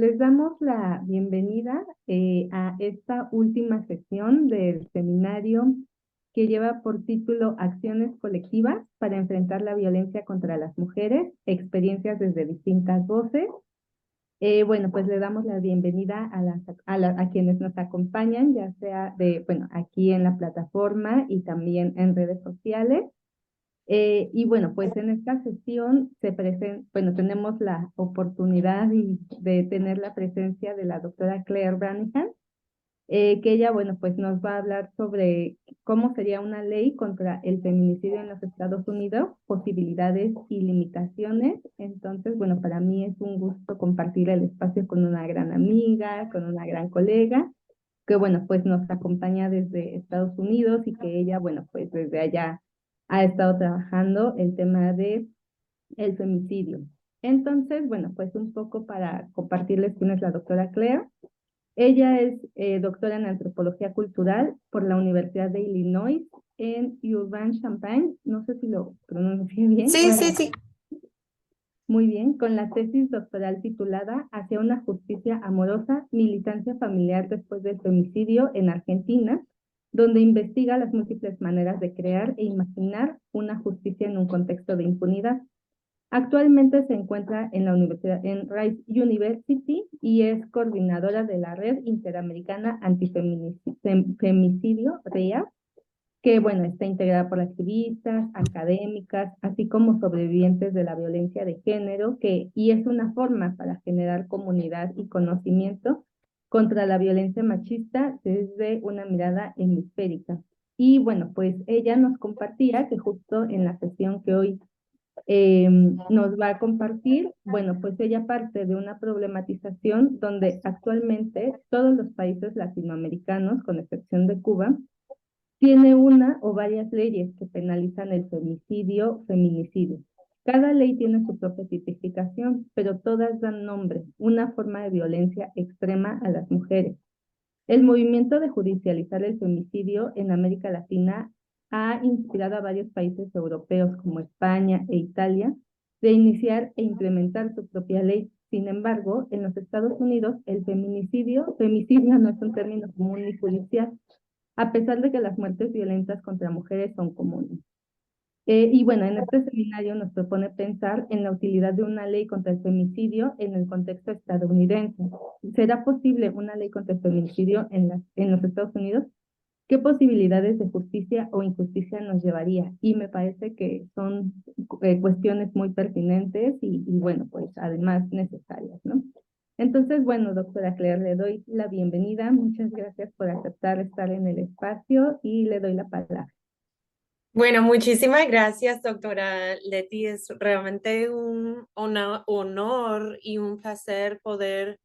les damos la bienvenida a esta última sesión del seminario que lleva por título Acciones colectivas para enfrentar la violencia contra las mujeres, experiencias desde distintas voces. Bueno, pues le damos la bienvenida a quienes nos acompañan, ya sea aquí en la plataforma y también en redes sociales. Y bueno, pues en esta sesión tenemos la oportunidad de tener la presencia de la doctora Claire Branihan, que ella, bueno, pues nos va a hablar sobre cómo sería una ley contra el feminicidio en los Estados Unidos, posibilidades y limitaciones. Entonces, bueno, para mí es un gusto compartir el espacio con una gran amiga, con una gran colega, que bueno, pues nos acompaña desde Estados Unidos y que ella, bueno, pues desde allá ha estado trabajando el tema de el femicidio. Entonces, bueno, pues un poco para compartirles quién es la doctora Claire. Ella es doctora en antropología cultural por la Universidad de Illinois en Urbana-Champaign, no sé si lo pronuncié bien. Sí, sí, sí. Muy bien, con la tesis doctoral titulada Hacia una justicia amorosa, militancia familiar después del femicidio en Argentina, donde investiga las múltiples maneras de crear e imaginar una justicia en un contexto de impunidad. Actualmente se encuentra en la universidad, en Rice University, y es coordinadora de la Red Interamericana Antifemicidio, RIA, que bueno, está integrada por activistas, académicas, así como sobrevivientes de la violencia de género, y es una forma para generar comunidad y conocimiento contra la violencia machista desde una mirada hemisférica. Y bueno, pues ella nos compartía que justo en la sesión que hoy nos va a compartir, bueno, pues ella parte de una problematización donde actualmente todos los países latinoamericanos, con excepción de Cuba, tiene una o varias leyes que penalizan el femicidio, feminicidio. Cada ley tiene su propia tipificación, pero todas dan nombre, una forma de violencia extrema a las mujeres. El movimiento de judicializar el femicidio en América Latina ha inspirado a varios países europeos como España e Italia de iniciar e implementar su propia ley. Sin embargo, en los Estados Unidos, el femicidio no es un término común ni judicial, a pesar de que las muertes violentas contra mujeres son comunes. Y bueno, en este seminario nos propone pensar en la utilidad de una ley contra el femicidio en el contexto estadounidense. ¿Será posible una ley contra el feminicidio en los Estados Unidos? ¿Qué posibilidades de justicia o injusticia nos llevaría? Y me parece que son cuestiones muy pertinentes y bueno, pues además necesarias, ¿no? Entonces, bueno, doctora Claire, le doy la bienvenida. Muchas gracias por aceptar estar en el espacio y le doy la palabra. Bueno, muchísimas gracias, doctora Leti. Es realmente un honor y un placer poder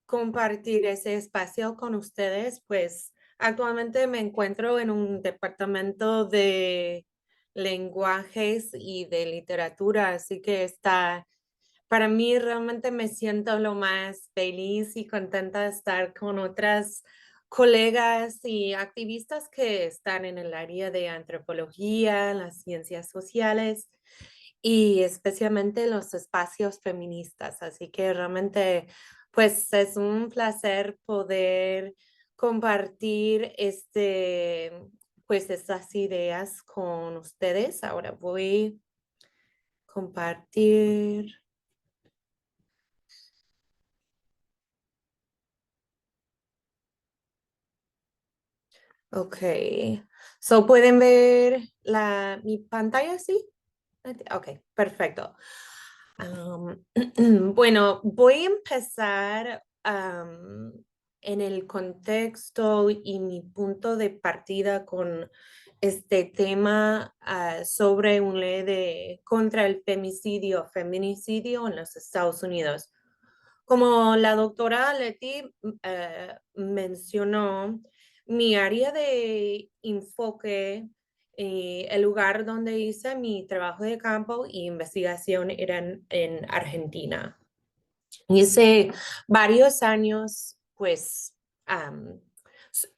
compartir ese espacio con ustedes. Pues actualmente me encuentro en un departamento de lenguajes y de literatura, así que para mí realmente me siento lo más feliz y contenta de estar con otras colegas y activistas que están en el área de antropología, las ciencias sociales y especialmente en los espacios feministas. Así que realmente, pues es un placer poder compartir pues estas ideas con ustedes. Ahora voy a compartir. Ok, so pueden ver mi pantalla, ¿sí? Ok, perfecto. Bueno, voy a empezar en el contexto y mi punto de partida con este tema sobre una ley contra el feminicidio en los Estados Unidos. Como la doctora Leti mencionó, mi área de enfoque, el lugar donde hice mi trabajo de campo y investigación era en Argentina. Hice varios años, pues,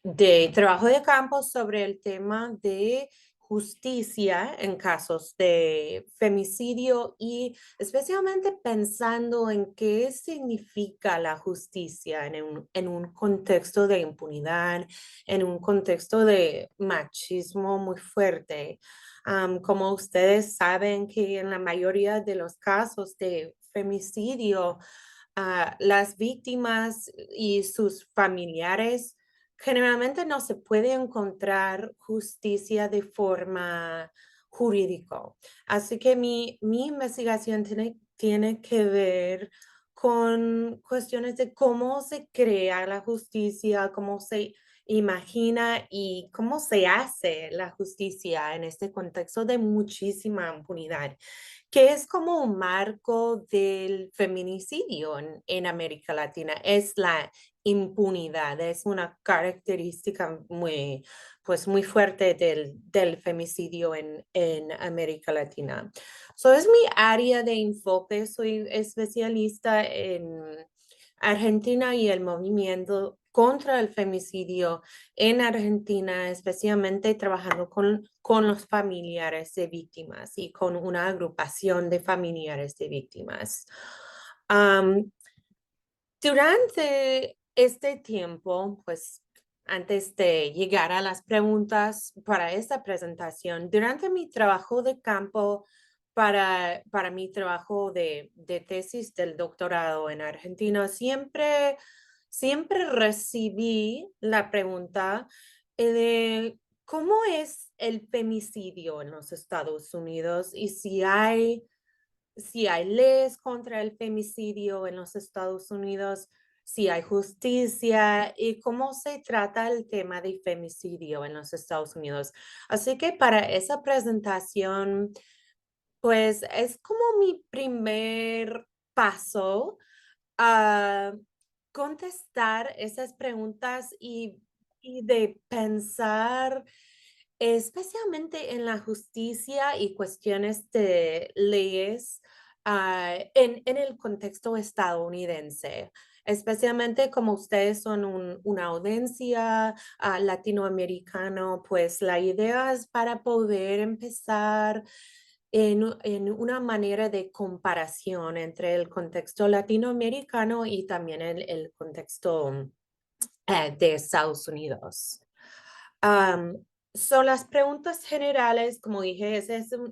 de trabajo de campo sobre el tema de justicia en casos de femicidio y especialmente pensando en qué significa la justicia en un contexto de impunidad, en un contexto de machismo muy fuerte. Como ustedes saben que en la mayoría de los casos de femicidio, las víctimas y sus familiares generalmente no se puede encontrar justicia de forma jurídica. Así que mi investigación tiene que ver con cuestiones de cómo se crea la justicia, cómo se imagina y cómo se hace la justicia en este contexto de muchísima impunidad, que es como un marco del feminicidio en América Latina. Es la impunidad, es una característica muy, pues muy fuerte del femicidio en América Latina. So, es mi área de enfoque, soy especialista en Argentina y el movimiento contra el femicidio en Argentina, especialmente trabajando con los familiares de víctimas y con una agrupación de familiares de víctimas. Am, Durante este tiempo, pues antes de llegar a las preguntas para esta presentación, durante mi trabajo de campo, para mi trabajo de tesis del doctorado en Argentina, siempre recibí la pregunta de cómo es el femicidio en los Estados Unidos y si hay leyes contra el femicidio en los Estados Unidos, si hay justicia y cómo se trata el tema de femicidio en los Estados Unidos. Así que para esa presentación, pues es como mi primer paso a contestar esas preguntas y de pensar especialmente en la justicia y cuestiones de leyes en el contexto estadounidense, especialmente como ustedes son una audiencia latinoamericana, pues la idea es para poder empezar en una manera de comparación entre el contexto latinoamericano y también el contexto de Estados Unidos. Am, Son las preguntas generales, como dije,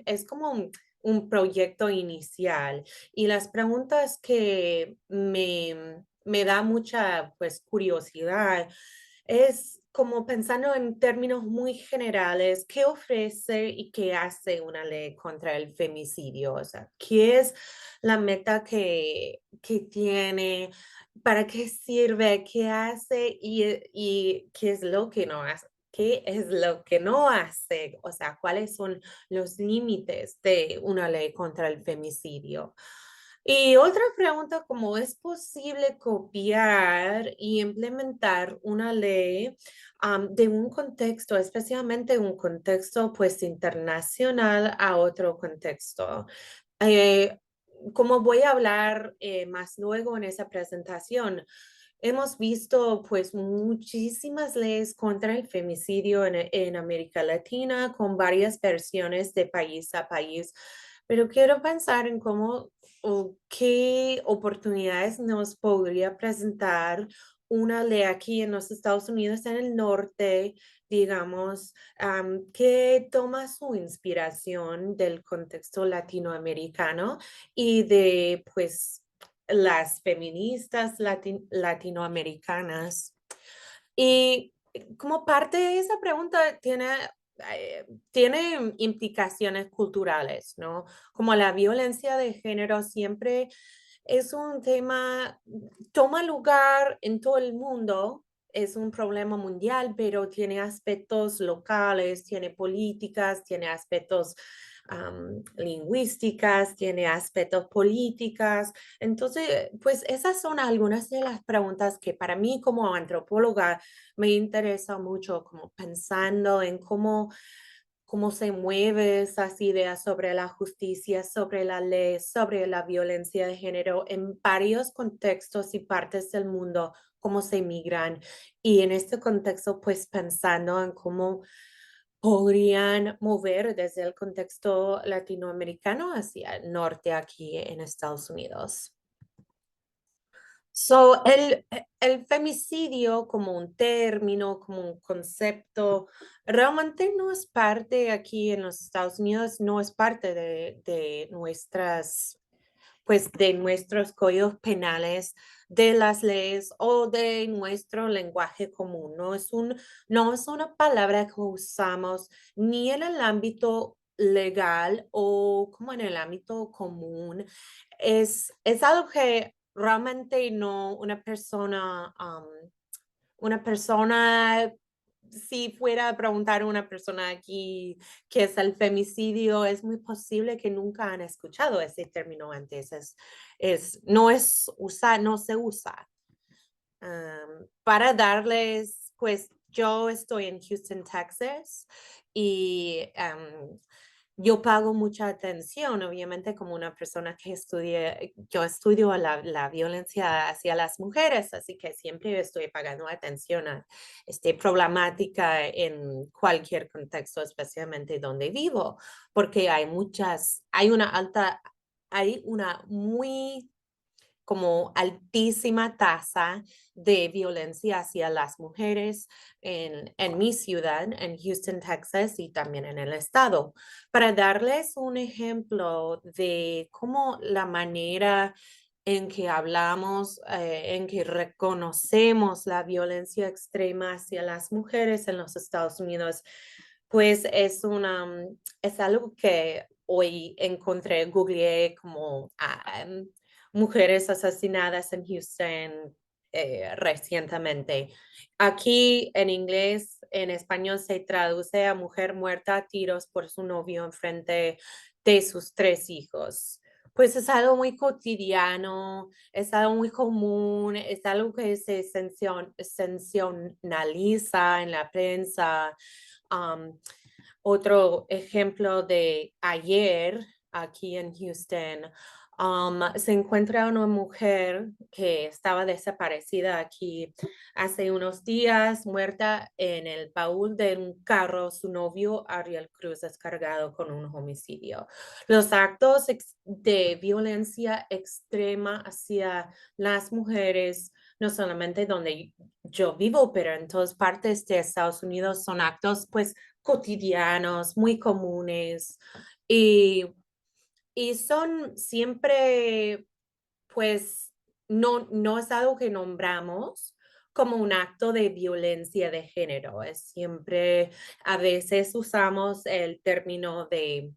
es como un proyecto inicial y las preguntas que me da mucha pues curiosidad es como pensando en términos muy generales, ¿qué ofrece y qué hace una ley contra el femicidio? O sea, ¿qué es la meta que tiene? ¿Para qué sirve? ¿Qué hace? Y qué es lo que no hace. ¿Qué es lo que no hace? O sea, ¿cuáles son los límites de una ley contra el femicidio? Y otra pregunta, ¿cómo es posible copiar y implementar una ley de un contexto, especialmente un contexto pues internacional a otro contexto? Eh, Como voy a hablar más luego en esa presentación, hemos visto pues muchísimas leyes contra el femicidio en América Latina con varias versiones de país a país, pero quiero pensar en cómo o qué oportunidades nos podría presentar una ley aquí en los Estados Unidos, en el norte, digamos, que toma su inspiración del contexto latinoamericano y de pues las feministas latinoamericanas. Y como parte de esa pregunta tiene implicaciones culturales, ¿no? Como la violencia de género siempre es un tema, toma lugar en todo el mundo, es un problema mundial, pero tiene aspectos locales, tiene políticas, tiene aspectos lingüísticas, tiene aspectos políticas. Entonces, pues esas son algunas de las preguntas que para mí como antropóloga me interesa mucho, como pensando en cómo se mueve esas ideas sobre la justicia, sobre la ley, sobre la violencia de género en varios contextos y partes del mundo, cómo se migran. Y en este contexto, pues pensando en podrían mover desde el contexto latinoamericano hacia el norte aquí en Estados Unidos. So, el femicidio como un término, como un concepto, realmente no es parte aquí en los Estados Unidos, no es parte de nuestras, pues de nuestros códigos penales, de las leyes o de nuestro lenguaje común. No es una palabra que usamos ni en el ámbito legal o como en el ámbito común. Es algo que realmente no una persona, si fuera a preguntar a una persona aquí qué es el femicidio, es muy posible que nunca han escuchado ese término antes. No se usa. Para darles, pues yo estoy en Houston, Texas, y yo pago mucha atención, obviamente, como una persona que estudia, yo estudio la violencia hacia las mujeres, así que siempre estoy pagando atención a esta problemática en cualquier contexto, especialmente donde vivo, porque hay una muy como altísima tasa de violencia hacia las mujeres en mi ciudad, en Houston, Texas, y también en el estado. Para darles un ejemplo de cómo la manera en que hablamos, en que reconocemos la violencia extrema hacia las mujeres en los Estados Unidos, pues es algo que hoy encontré, googleé como mujeres asesinadas en Houston recientemente. Aquí en inglés, en español se traduce a mujer muerta a tiros por su novio en frente de sus 3 hijos. Pues es algo muy cotidiano, es algo muy común, es algo que se sensacionaliza en la prensa. Um, Otro ejemplo de ayer aquí en Houston, se encuentra una mujer que estaba desaparecida aquí hace unos días, muerta en el baúl de un carro. Su novio, Ariel Cruz, descargado con un homicidio. Los actos de violencia extrema hacia las mujeres, no solamente donde yo vivo, pero en todas partes de Estados Unidos, son actos pues cotidianos, muy comunes, y, y son siempre, pues, no es algo que nombramos como un acto de violencia de género. Es siempre, a veces usamos el término de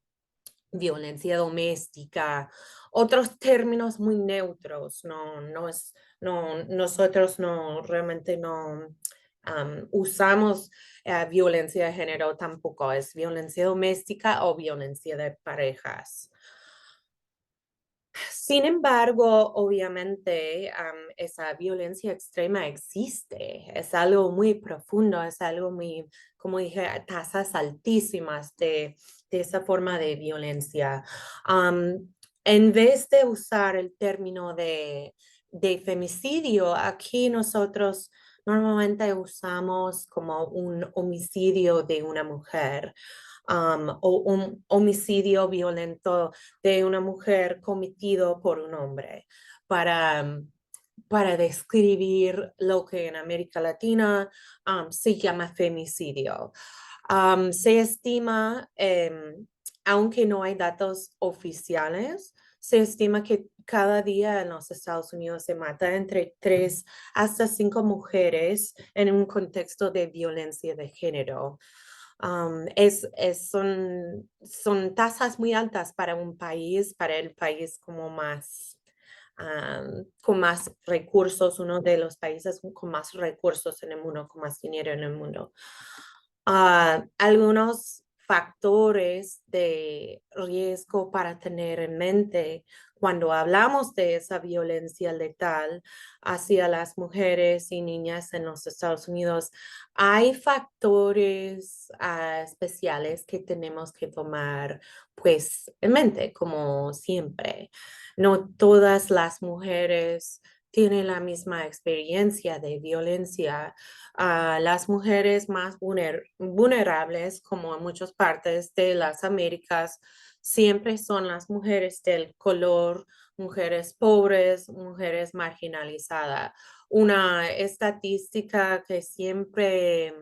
violencia doméstica, otros términos muy neutros. Nosotros no realmente no usamos violencia de género tampoco, es violencia doméstica o violencia de parejas. Sin embargo, obviamente, esa violencia extrema existe, es algo muy profundo, es algo muy, como dije, tasas altísimas de esa forma de violencia. En vez de usar el término de femicidio, aquí nosotros normalmente usamos como un homicidio de una mujer. O un homicidio violento de una mujer cometido por un hombre para, para describir lo que en América Latina se llama femicidio. Se estima, aunque no hay datos oficiales, se estima que cada día en los Estados Unidos se mata entre 3 hasta 5 mujeres en un contexto de violencia de género. Son tasas muy altas para un país, para el país como más, con más recursos, uno de los países con más recursos en el mundo, con más dinero en el mundo. Algunos factores de riesgo para tener en mente cuando hablamos de esa violencia letal hacia las mujeres y niñas en los Estados Unidos, hay factores especiales que tenemos que tomar pues en mente, como siempre. No todas las mujeres tiene la misma experiencia de violencia. Las mujeres más vulnerables, como en muchas partes de las Américas, siempre son las mujeres del color, mujeres pobres, mujeres marginalizadas. Una estadística que siempre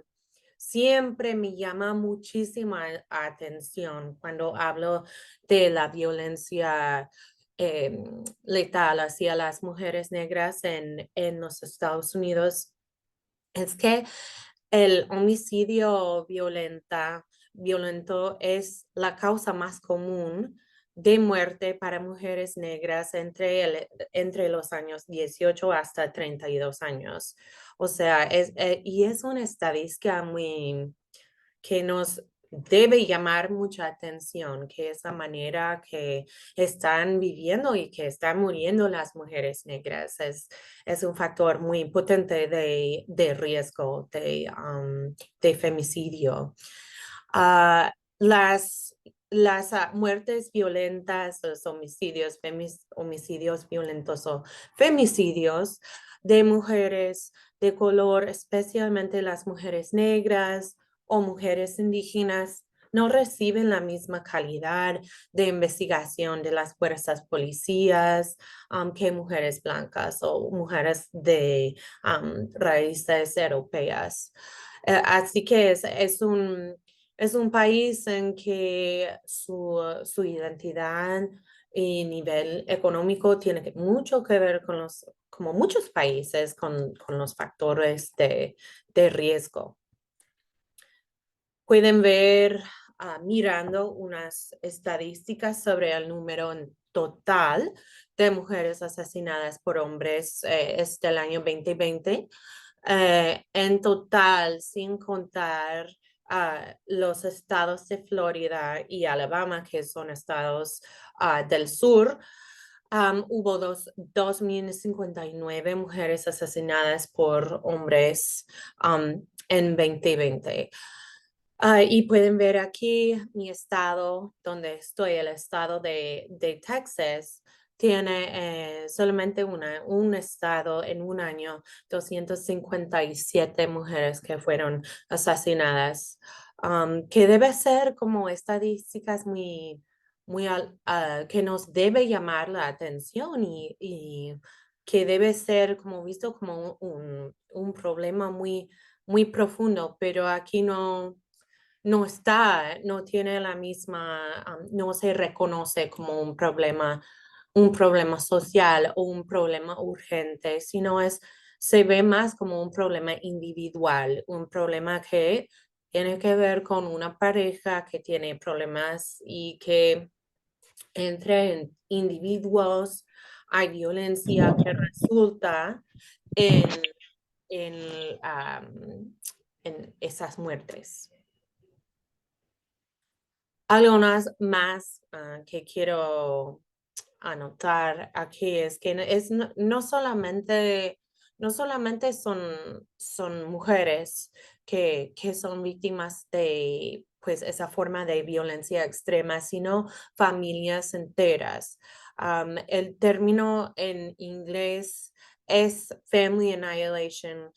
me llama muchísima atención cuando hablo de la violencia letal hacia las mujeres negras en los Estados Unidos es que el homicidio violento es la causa más común de muerte para mujeres negras entre los años 18 hasta 32 años. O sea, y es una estadística que nos debe llamar mucha atención, que esa manera que están viviendo y que están muriendo las mujeres negras es un factor muy potente de riesgo de femicidio. Ah, las muertes violentas, los homicidios violentos o femicidios de mujeres de color, especialmente las mujeres negras o mujeres indígenas, no reciben la misma calidad de investigación de las fuerzas policías que mujeres blancas o mujeres de raíces europeas. Así que es un país en que su identidad y nivel económico tiene mucho que ver como muchos países, con los factores de riesgo. Pueden ver mirando unas estadísticas sobre el número en total de mujeres asesinadas por hombres es del año 2020. En total, sin contar los estados de Florida y Alabama, que son estados del sur, hubo 2.059 mujeres asesinadas por hombres en 2020. Y pueden ver aquí mi estado donde estoy, el estado de Texas, tiene solamente un estado en un año, 257 mujeres que fueron asesinadas, que debe ser como estadísticas que nos debe llamar la atención y que debe ser como visto como un problema muy profundo, pero aquí no tiene la misma, no se reconoce como un problema social o un problema urgente, sino se ve más como un problema individual, un problema que tiene que ver con una pareja que tiene problemas y que entre individuos hay violencia que resulta en, en, en esas muertes. Algo más que quiero anotar aquí es que no solamente son mujeres que son víctimas de pues esa forma de violencia extrema, sino familias enteras. El término en inglés es family annihilation,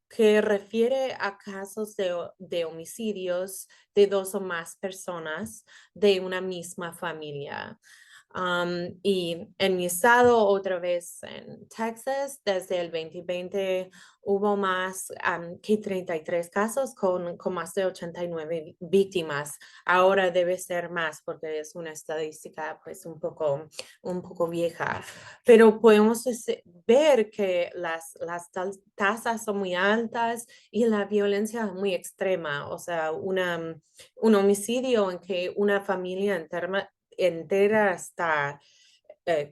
que refiere a casos de homicidios de dos o más personas de una misma familia. Y en mi estado, otra vez en Texas, desde el 2020 hubo más que 33 casos con más de 89 víctimas. Ahora debe ser más porque es una estadística pues un poco vieja, pero podemos ver que las tasas son muy altas y la violencia es muy extrema. O sea, un homicidio en que una familia entera está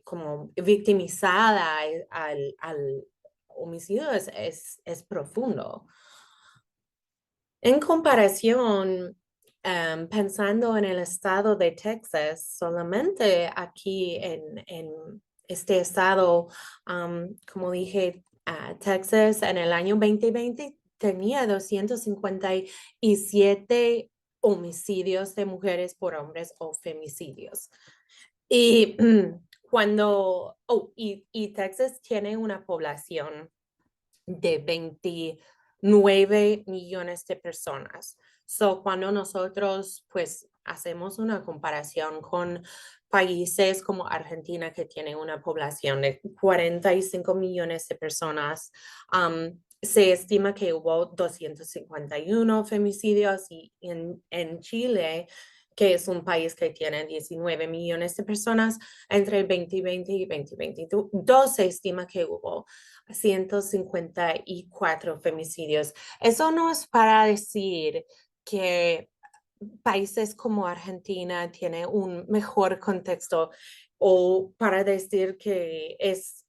como victimizada al homicidio es profundo. En comparación, pensando en el estado de Texas, solamente aquí en este estado, como dije, Texas en el año 2020 tenía 257 homicidios de mujeres por hombres o femicidios. Y y Texas tiene una población de 29 millones de personas. So, cuando nosotros pues hacemos una comparación con países como Argentina, que tiene una población de 45 millones de personas, se estima que hubo 251 femicidios, y en Chile, que es un país que tiene 19 millones de personas, entre el 2020 y 2022 se estima que hubo 154 femicidios. Eso no es para decir que países como Argentina tienen un mejor contexto, o para decir que es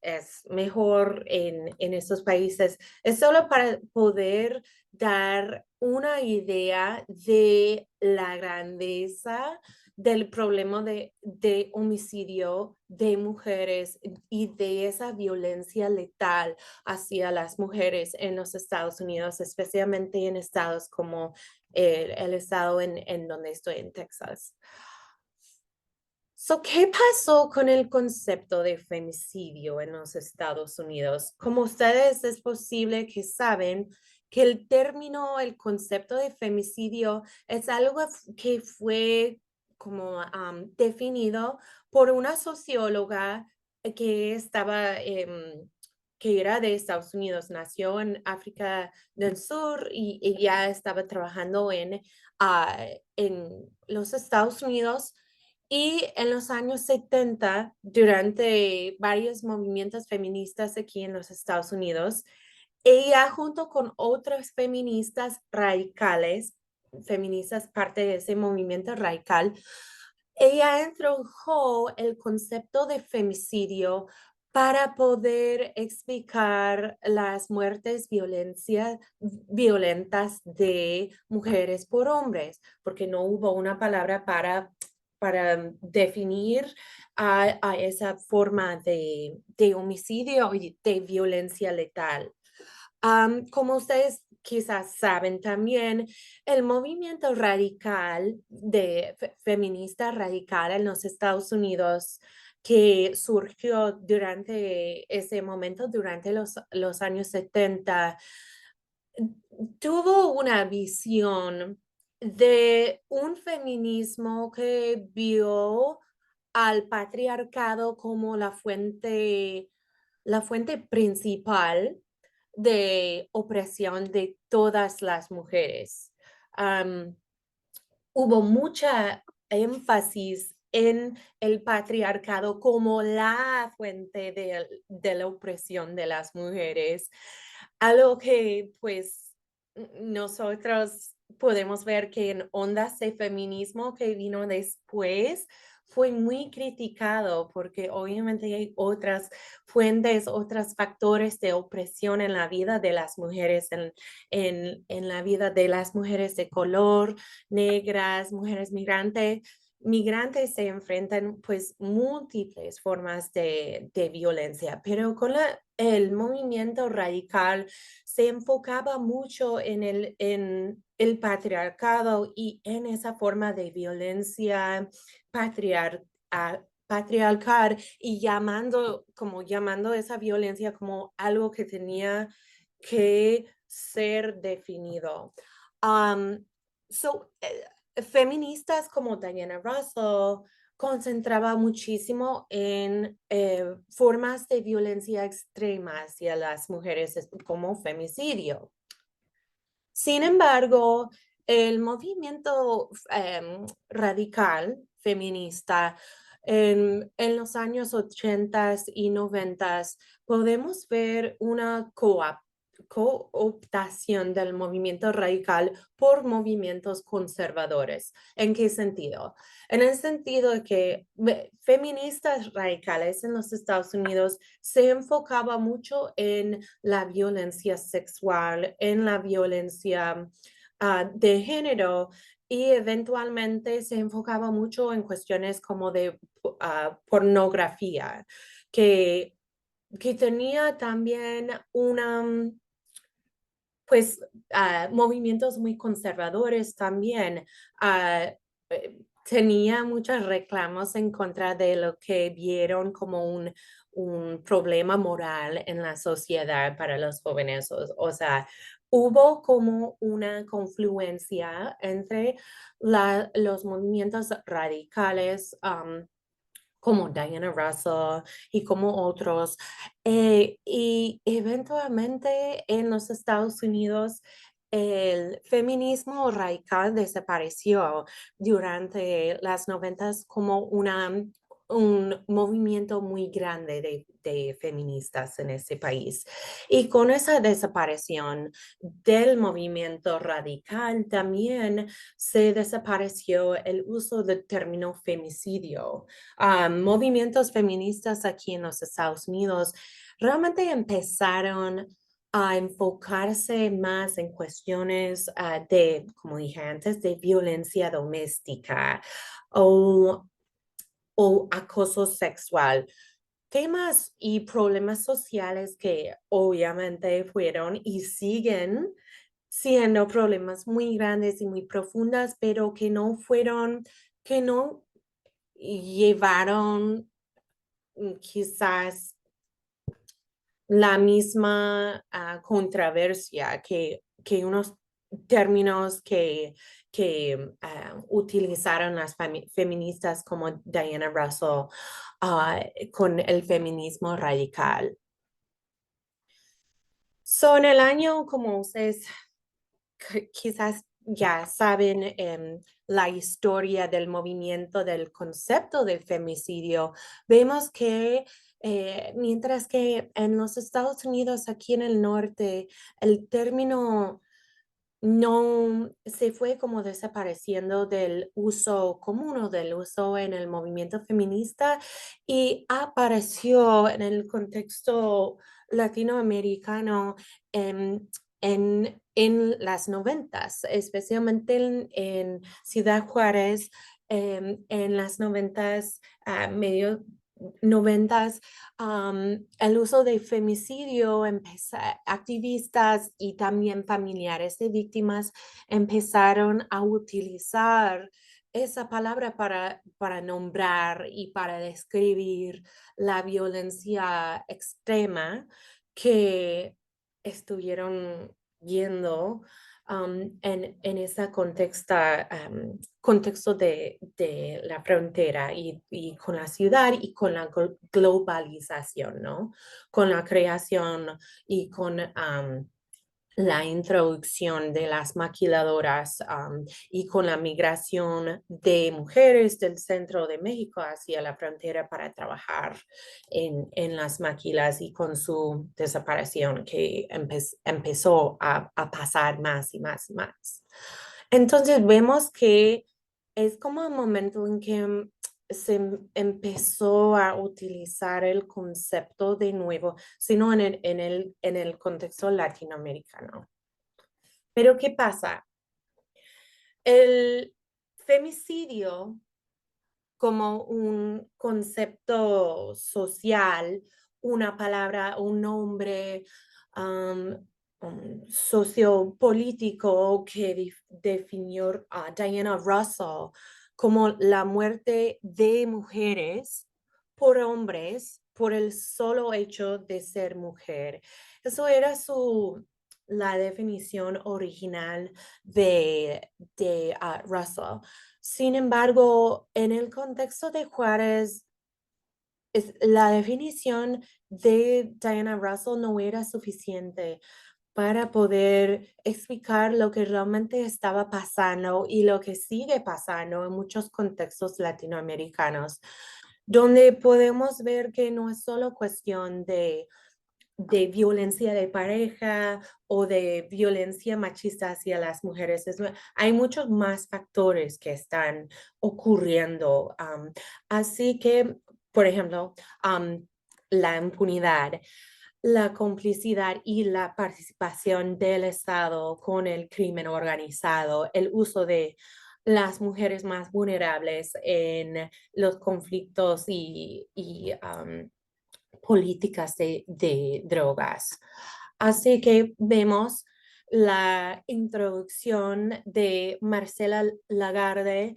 mejor en estos países. Es solo para poder dar una idea de la grandeza del problema de homicidio de mujeres y de esa violencia letal hacia las mujeres en los Estados Unidos, especialmente en estados como el estado en donde estoy, en Texas. So, ¿qué pasó con el concepto de femicidio en los Estados Unidos? Como ustedes es posible que saben que el término, el concepto de femicidio es algo que fue como definido por una socióloga que estaba, que era de Estados Unidos, nació en África del Sur, y ella estaba trabajando en los Estados Unidos. Y en los años 70, durante varios movimientos feministas aquí en los Estados Unidos, ella, junto con otras feministas radicales, feministas parte de ese movimiento radical, ella introdujo el concepto de femicidio para poder explicar las muertes violentas de mujeres por hombres, porque no hubo una palabra para definir a esa forma de homicidio y de violencia letal. Como ustedes quizás saben también, el movimiento radical feminista radical en los Estados Unidos, que surgió durante ese momento, durante los años 70, tuvo una visión de un feminismo que vio al patriarcado como la fuente principal de opresión de todas las mujeres. Am, Hubo mucha énfasis en el patriarcado como la fuente de la opresión de las mujeres, algo que pues nosotros podemos ver que en ondas de feminismo que vino después fue muy criticado, porque obviamente hay otras fuentes, otros factores de opresión en la vida de las mujeres, en la vida de las mujeres de color, negras, mujeres migrantes se enfrentan pues múltiples formas de violencia, pero con el movimiento radical se enfocaba mucho en el patriarcado y en esa forma de violencia patriarcal, y llamando esa violencia como algo que tenía que ser definido. Um, Feministas como Diana Russell concentraba muchísimo en formas de violencia extrema hacia las mujeres, como femicidio. Sin embargo, el movimiento radical feminista en los años 80 y 90 podemos ver una cooptación del movimiento radical por movimientos conservadores. ¿En qué sentido? En el sentido de que feministas radicales en los Estados Unidos se enfocaba mucho en la violencia sexual, en la violencia de género, y eventualmente se enfocaba mucho en cuestiones como de pornografía, que tenía también pues movimientos muy conservadores también, tenía muchos reclamos en contra de lo que vieron como un problema moral en la sociedad para los jóvenes. O sea, hubo como una confluencia entre los movimientos radicales, como Diana Russell y como otros. Y eventualmente en los Estados Unidos el feminismo radical desapareció durante las noventas como un movimiento muy grande de feministas en ese país. Y con esa desaparición del movimiento radical también se desapareció el uso del término femicidio. Movimientos feministas aquí en los Estados Unidos realmente empezaron a enfocarse más en cuestiones de, como dije antes, de violencia doméstica o, o acoso sexual, temas y problemas sociales que obviamente fueron y siguen siendo problemas muy grandes y muy profundas, pero que no llevaron quizás la misma controversia que unos términos que utilizaron las feministas como Diana Russell con el feminismo radical. En el año, como ustedes quizás ya saben, la historia del movimiento del concepto de femicidio, vemos que mientras que en los Estados Unidos, aquí en el norte, el término no se fue como desapareciendo del uso común o del uso en el movimiento feminista y apareció en el contexto latinoamericano en las noventas, especialmente en Ciudad Juárez, en las noventas, medio noventas, el uso de femicidio, activistas y también familiares de víctimas empezaron a utilizar esa palabra para nombrar y para describir la violencia extrema que estuvieron viendo en ese contexto de la frontera y con la ciudad y con la globalización, ¿no? Con la creación y con la introducción de las maquiladoras y con la migración de mujeres del centro de México hacia la frontera para trabajar en las maquilas y con su desaparición que empezó a pasar más y más y más. Entonces vemos que es como el momento en que se empezó a utilizar el concepto de nuevo, sino en el contexto latinoamericano. Pero ¿qué pasa? El femicidio como un concepto social, una palabra, un nombre sociopolítico que definió a Diana Russell como la muerte de mujeres por hombres por el solo hecho de ser mujer. Eso era la definición original de Russell. Sin embargo, en el contexto de Juárez, la definición de Diana Russell no era suficiente para poder explicar lo que realmente estaba pasando y lo que sigue pasando en muchos contextos latinoamericanos, donde podemos ver que no es solo cuestión de violencia de pareja o de violencia machista hacia las mujeres. Hay muchos más factores que están ocurriendo. Así que, por ejemplo, la impunidad, la complicidad y la participación del Estado con el crimen organizado, el uso de las mujeres más vulnerables en los conflictos y políticas de drogas. Así que vemos la introducción de Marcela Lagarde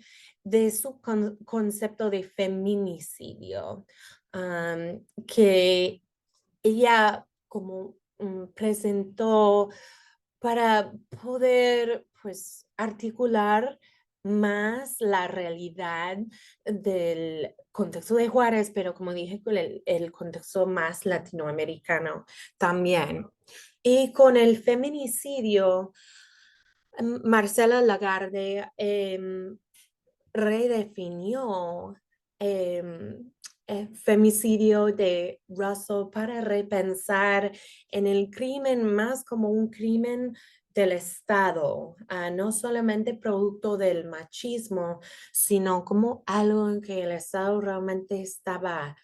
de su concepto de feminicidio, que ella como presentó para poder pues articular más la realidad del contexto de Juárez, pero como dije, con el contexto más latinoamericano también. Y con el feminicidio, Marcela Lagarde redefinió el femicidio de Russell para repensar en el crimen más como un crimen del Estado, no solamente producto del machismo, sino como algo en que el Estado realmente estaba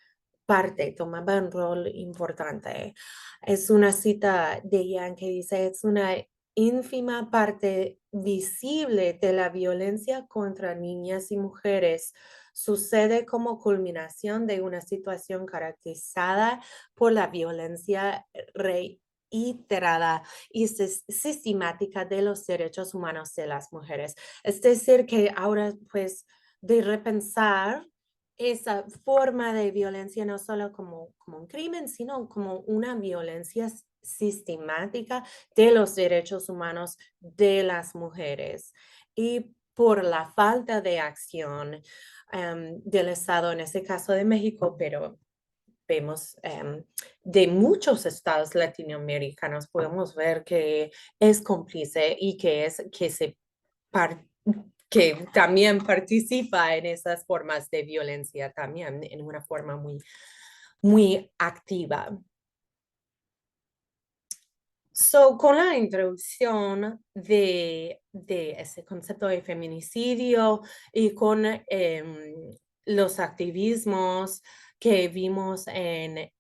tomaba un rol importante. Es una cita de ella en que dice, es una ínfima parte visible de la violencia contra niñas y mujeres sucede como culminación de una situación caracterizada por la violencia reiterada y sistemática de los derechos humanos de las mujeres. Es decir, que ahora pues de repensar esa forma de violencia no solo como un crimen, sino como una violencia sistemática de los derechos humanos de las mujeres. Y por la falta de acción del Estado, en este caso de México, pero vemos de muchos estados latinoamericanos, podemos ver que es cómplice y que también participa en esas formas de violencia también en una forma muy, muy activa. Con la introducción de ese concepto de feminicidio y con los activismos que vimos en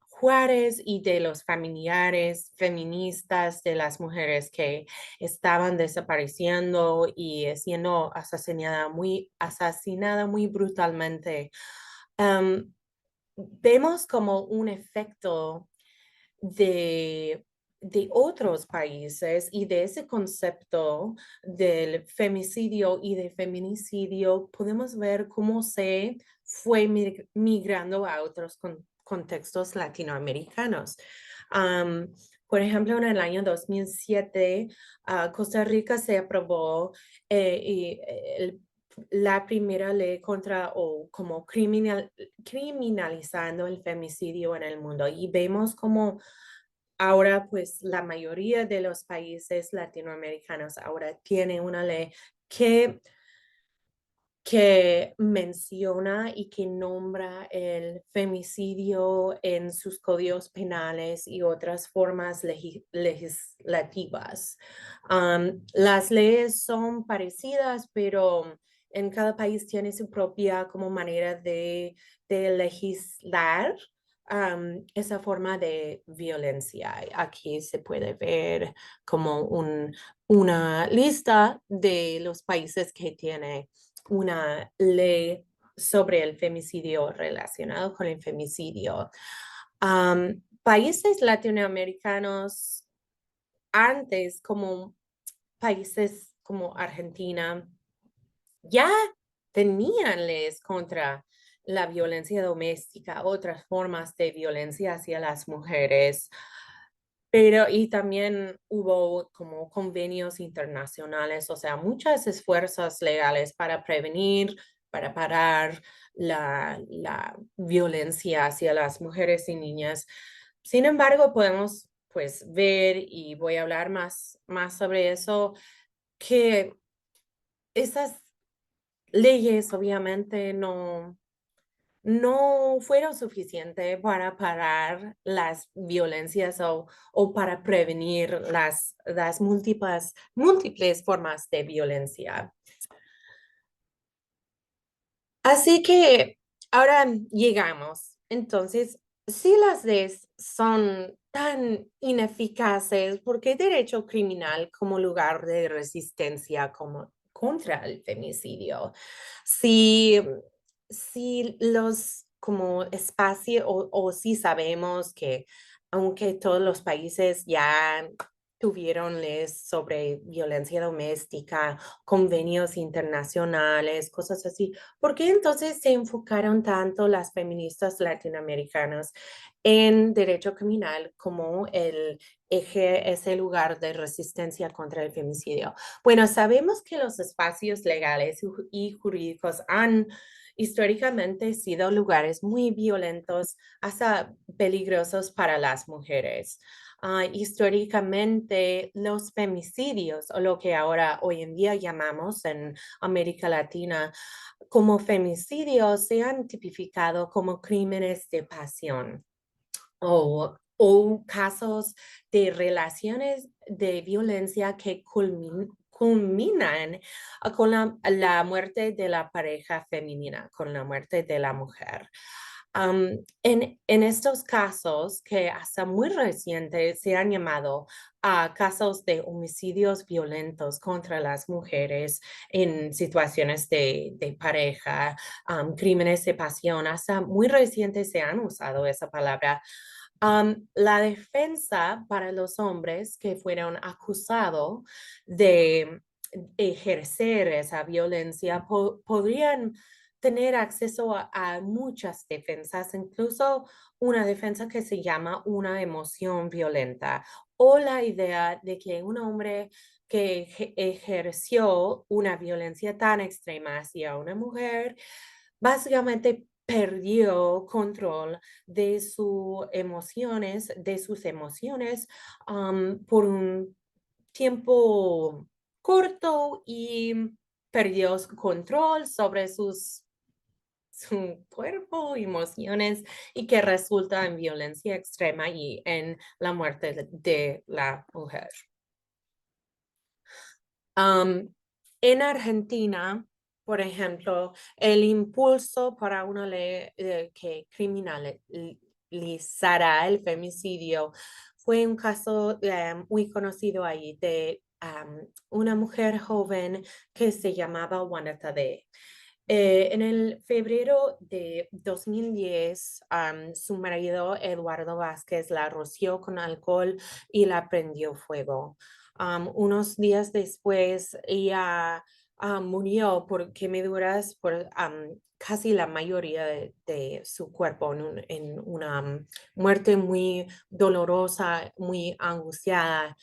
Juárez y de los familiares feministas de las mujeres que estaban desapareciendo y siendo asesinada muy brutalmente, vemos como un efecto de, de otros países y de ese concepto del femicidio y de feminicidio, podemos ver cómo se fue migrando a otros contextos latinoamericanos. Por ejemplo, en el año 2007, Costa Rica se aprobó la primera ley contra o como criminalizando el femicidio en el mundo. Y vemos como ahora, pues, la mayoría de los países latinoamericanos ahora tienen una ley que menciona y que nombra el femicidio en sus códigos penales y otras formas legislativas. Las leyes son parecidas, pero en cada país tiene su propia como manera de legislar esa forma de violencia. Aquí se puede ver como una lista de los países que tiene una ley sobre el femicidio relacionado con el femicidio. Países latinoamericanos antes, como países como Argentina, ya tenían leyes contra la violencia doméstica, otras formas de violencia hacia las mujeres. Pero y también hubo como convenios internacionales, o sea, muchos esfuerzos legales para prevenir, para parar la violencia hacia las mujeres y niñas. Sin embargo, podemos pues ver, y voy a hablar más sobre eso, que esas leyes obviamente no fueron suficientes para parar las violencias o para prevenir las múltiples formas de violencia. Así que ahora llegamos. Entonces, si las leyes son tan ineficaces, ¿por qué derecho criminal como lugar de resistencia contra el femicidio? Si los como espacio o si sabemos que aunque todos los países ya tuvieron leyes sobre violencia doméstica, convenios internacionales, cosas así. ¿Por qué entonces se enfocaron tanto las feministas latinoamericanas en derecho criminal como el eje, ese lugar de resistencia contra el femicidio? Bueno, sabemos que los espacios legales y jurídicos han históricamente sido lugares muy violentos, hasta peligrosos para las mujeres. Históricamente, los femicidios, o lo que ahora hoy en día llamamos en América Latina como femicidios, se han tipificado como crímenes de pasión o casos de relaciones de violencia que culminan con la muerte de la pareja femenina, con la muerte de la mujer. En estos casos, que hasta muy recientes se han llamado casos de homicidios violentos contra las mujeres en situaciones de pareja, crímenes de pasión, hasta muy recientes se han usado esa palabra. La defensa para los hombres que fueron acusados de ejercer esa violencia podrían tener acceso a muchas defensas, incluso una defensa que se llama una emoción violenta o la idea de que un hombre que ejerció una violencia tan extrema hacia una mujer, básicamente perdió control de sus emociones por un tiempo corto y perdió su control sobre su cuerpo, emociones, y que resulta en violencia extrema y en la muerte de la mujer. En Argentina, por ejemplo, el impulso para una ley que criminalizará el femicidio fue un caso muy conocido ahí de una mujer joven que se llamaba Wanda Tadei. En el febrero de 2010, su marido Eduardo Vázquez la roció con alcohol y la prendió fuego. Unos días después, ella murió por quemaduras por casi la mayoría de su cuerpo en una muerte muy dolorosa, muy angustiada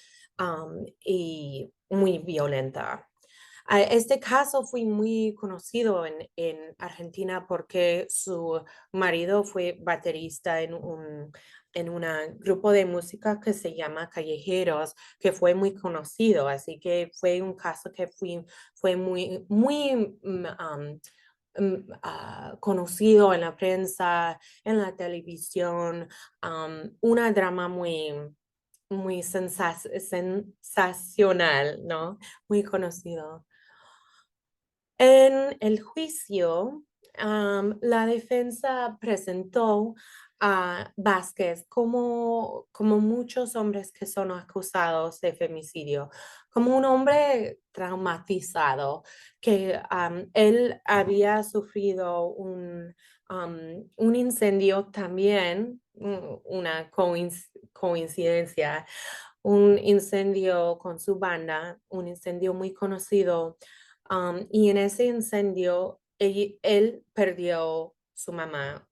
y muy violenta. Este caso fue muy conocido en Argentina porque su marido fue baterista en un grupo de música que se llama Callejeros, que fue muy conocido. Así que fue un caso que fue muy, muy conocido en la prensa, en la televisión, una drama muy sensacional, ¿no? Muy conocido. En el juicio, la defensa presentó a Vázquez como muchos hombres que son acusados de femicidio, como un hombre traumatizado, que él había sufrido un incendio también, una coincidencia, un incendio con su banda, un incendio muy conocido. Y en ese incendio, él perdió su mamá.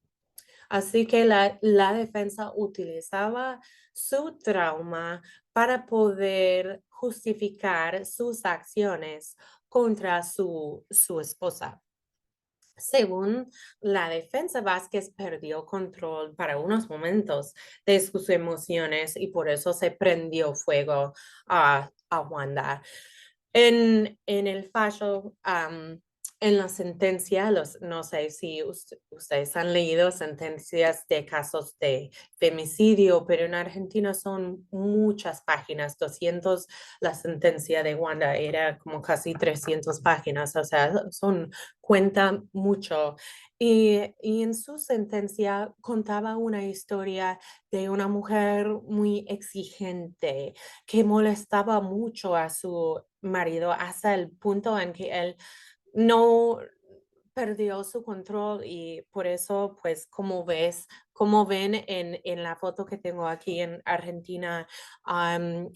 Así que la defensa utilizaba su trauma para poder justificar sus acciones contra su esposa. Según la defensa, Vázquez perdió control para unos momentos de sus emociones y por eso se prendió fuego a Wanda. En el fallo, en la sentencia, no sé si ustedes han leído sentencias de casos de femicidio, pero en Argentina son muchas páginas, 200, la sentencia de Wanda era como casi 300 páginas, o sea, cuenta mucho. Y en su sentencia contaba una historia de una mujer muy exigente que molestaba mucho a su marido hasta el punto en que él no perdió su control y por eso, pues, como ven en la foto que tengo aquí en Argentina,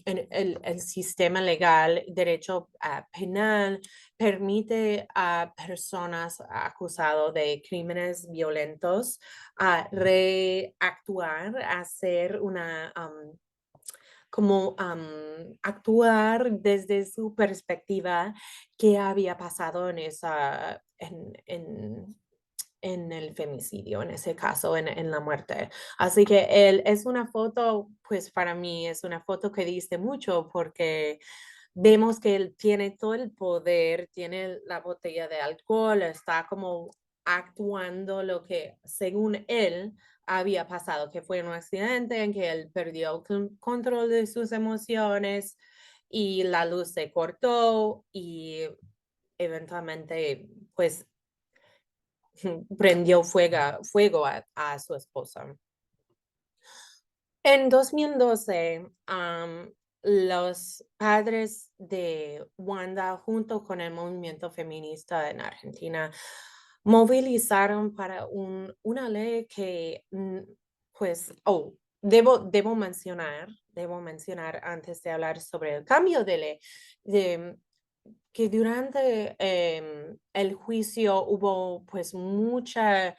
el sistema legal, derecho penal, permite a personas acusadas de crímenes violentos a reactuar, hacer actuar desde su perspectiva qué había pasado en el femicidio, en ese caso, en la muerte. Así que es una foto, pues para mí es una foto que dice mucho porque vemos que él tiene todo el poder, tiene la botella de alcohol, está como actuando lo que según él había pasado, que fue un accidente en que él perdió control de sus emociones y la luz se cortó y eventualmente pues prendió fuego a su esposa. En 2012, los padres de Wanda, junto con el movimiento feminista en Argentina, movilizaron para una ley que, pues, debo mencionar antes de hablar sobre el cambio de ley, de, que durante el juicio hubo pues mucha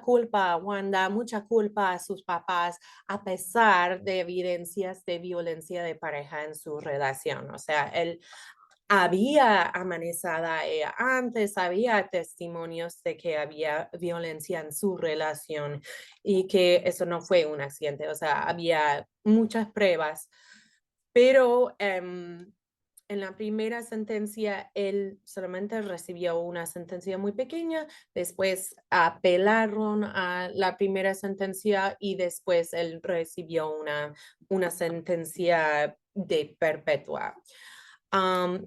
culpa a Wanda, mucha culpa a sus papás, a pesar de evidencias de violencia de pareja en su relación. O sea, él había amenazado a ella antes, había testimonios de que había violencia en su relación y que eso no fue un accidente. O sea, había muchas pruebas, pero en la primera sentencia, él solamente recibió una sentencia muy pequeña, después apelaron a la primera sentencia y después él recibió una sentencia de perpetua.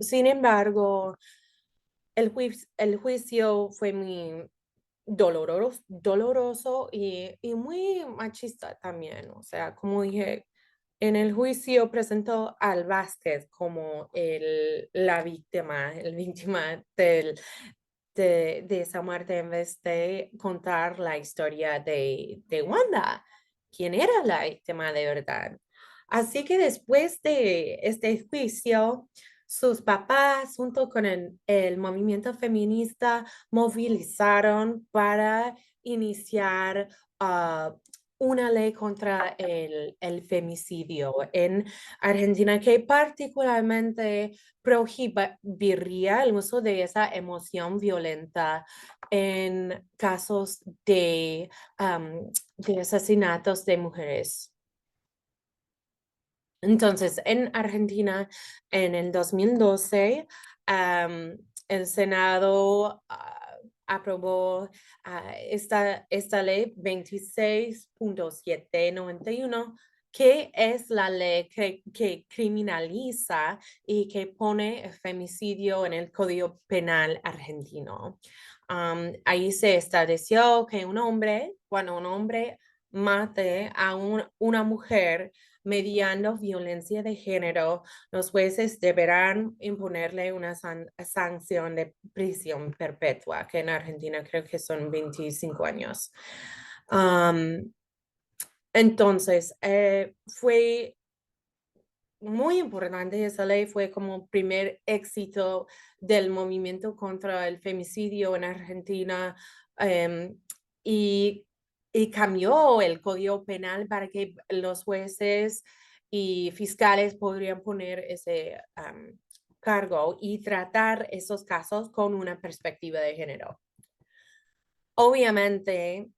Sin embargo, el juicio fue muy doloroso y muy machista también. O sea, como dije, en el juicio presentó al Vázquez como el víctima de esa muerte en vez de contar la historia de Wanda, quién era la víctima de verdad. Así que después de este juicio, sus papás, junto con el movimiento feminista, movilizaron para iniciar una ley contra el femicidio en Argentina que particularmente prohibiría el uso de esa emoción violenta en casos de asesinatos de mujeres. Entonces, en Argentina, en el 2012, el Senado aprobó esta ley 26.791, que es la ley que criminaliza y que pone el femicidio en el Código Penal argentino. Ahí se estableció que cuando un hombre mate a una mujer, mediando violencia de género, los jueces deberán imponerle una sanción de prisión perpetua, que en Argentina creo que son 25 años. Entonces, fue muy importante esa ley, fue como primer éxito del movimiento contra el femicidio en Argentina, y, y cambió el Código Penal para que los jueces y fiscales podrían poner ese cargo y tratar esos casos con una perspectiva de género. Obviamente,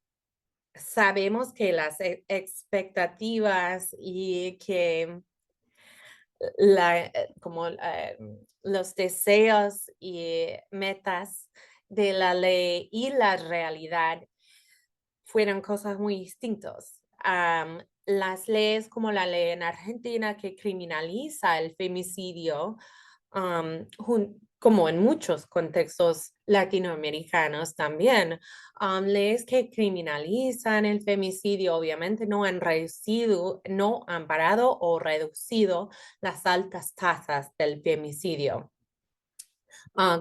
sabemos que las expectativas y que los deseos y metas de la ley y la realidad fueron cosas muy distintas. Las leyes como la ley en Argentina que criminaliza el femicidio, como en muchos contextos latinoamericanos también, leyes que criminalizan el femicidio obviamente no han parado o reducido las altas tasas del femicidio.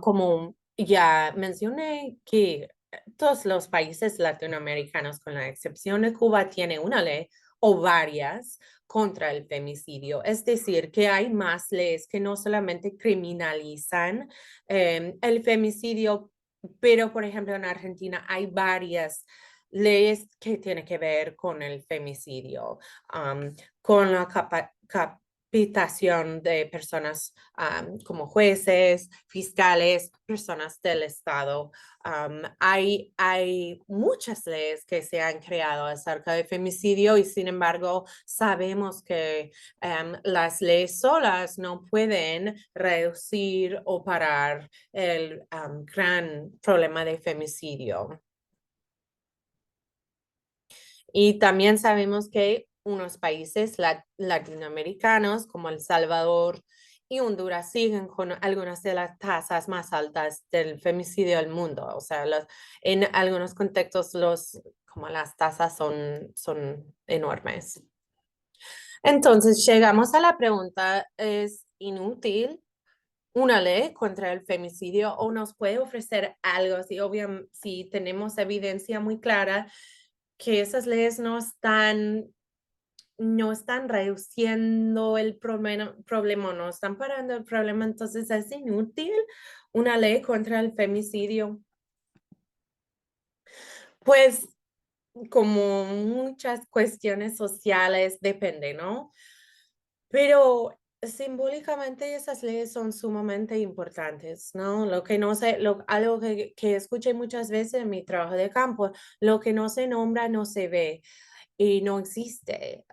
Como ya mencioné que todos los países latinoamericanos, con la excepción de Cuba, tienen una ley o varias contra el femicidio. Es decir, que hay más leyes que no solamente criminalizan el femicidio, pero por ejemplo en Argentina hay varias leyes que tienen que ver con el femicidio, con la capacitación de personas como jueces, fiscales, personas del Estado. Hay muchas leyes que se han creado acerca de femicidio y sin embargo sabemos que las leyes solas no pueden reducir o parar el gran problema de femicidio. Y también sabemos que unos países latinoamericanos como El Salvador y Honduras siguen con algunas de las tasas más altas del femicidio del mundo. O sea, en algunos contextos como las tasas son enormes. Entonces, llegamos a la pregunta, ¿es inútil una ley contra el femicidio o nos puede ofrecer algo si, si tenemos evidencia muy clara que esas leyes no están reduciendo el problema, no están parando el problema, entonces es inútil una ley contra el femicidio? Pues como muchas cuestiones sociales, depende, ¿no? Pero simbólicamente esas leyes son sumamente importantes, ¿no? Lo que no se, algo que escuché muchas veces en mi trabajo de campo, lo que no se nombra no se ve y no existe.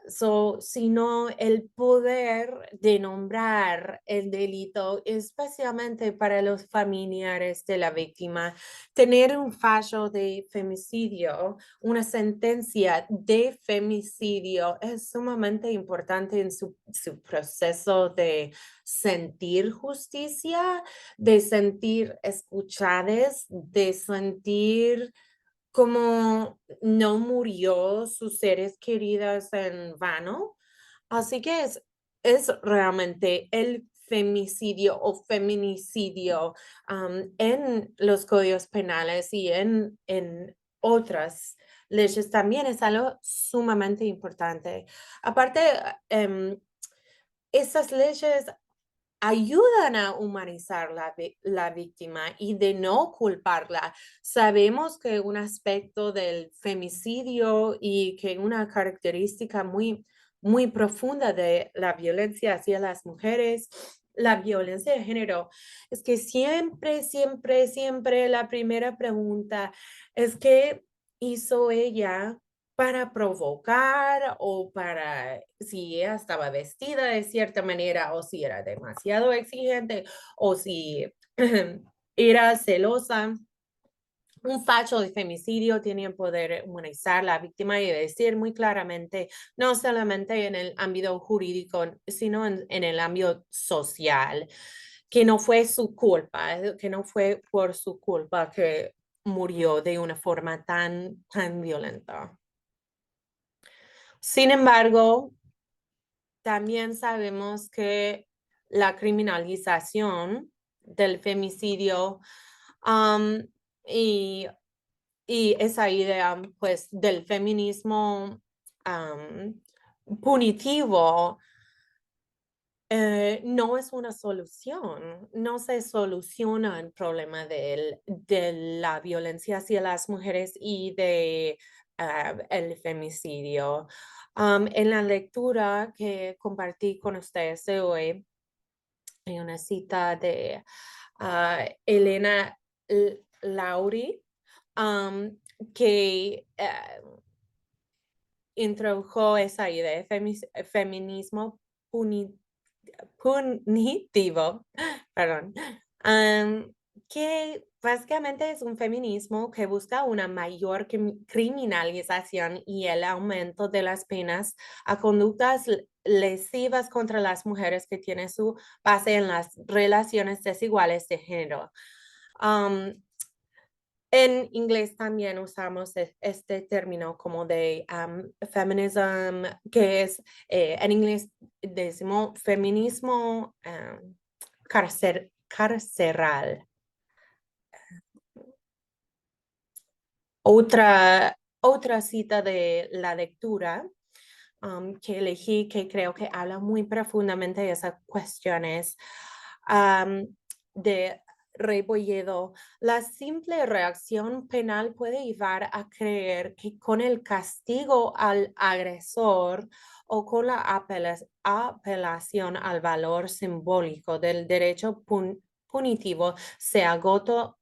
Sino el poder de nombrar el delito, especialmente para los familiares de la víctima, tener un fallo de femicidio, una sentencia de femicidio es sumamente importante en su proceso de sentir justicia, de sentir escuchadas, de sentir como no murió sus seres queridos en vano. Así que es realmente el femicidio o feminicidio en los códigos penales y en otras leyes también es algo sumamente importante. Aparte, esas leyes ayudan a humanizar la víctima y de no culparla. Sabemos que un aspecto del femicidio y que una característica muy profunda de la violencia hacia las mujeres, la violencia de género, es que siempre la primera pregunta es ¿qué hizo ella para provocar o para si ella estaba vestida de cierta manera o si era demasiado exigente o si era celosa? Un facho de femicidio tiene el poder humanizar a la víctima y decir muy claramente, no solamente en el ámbito jurídico, sino en el ámbito social, que no fue su culpa, que no fue por su culpa que murió de una forma tan violenta. Sin embargo, también sabemos que la criminalización del femicidio y, y esa idea pues del feminismo punitivo no es una solución, no se soluciona el problema de la violencia hacia las mujeres y de el femicidio. En la lectura que compartí con ustedes de hoy, hay una cita de Elena Lauri, que introdujo esa idea de feminismo punitivo, perdón, que básicamente es un feminismo que busca una mayor criminalización y el aumento de las penas a conductas lesivas contra las mujeres que tienen su base en las relaciones desiguales de género. En inglés también usamos este término como de feminism, que es, en inglés decimos feminismo carceral. otra cita de la lectura que elegí, que creo que habla muy profundamente de esas cuestiones de Rebolledo. La simple reacción penal puede llevar a creer que con el castigo al agresor o con la apelación al valor simbólico del derecho punitivo se agota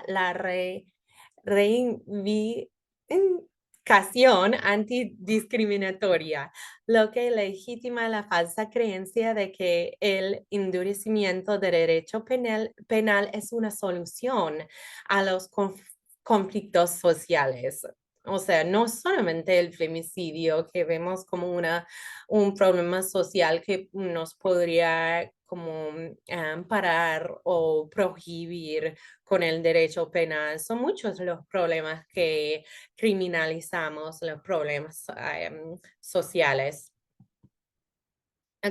la reivindicación antidiscriminatoria, lo que legitima la falsa creencia de que el endurecimiento del derecho penal es una solución a los conflictos sociales. O sea, no solamente el femicidio que vemos como un problema social que nos podría como parar o prohibir con el derecho penal. Son muchos los problemas que criminalizamos, los problemas sociales.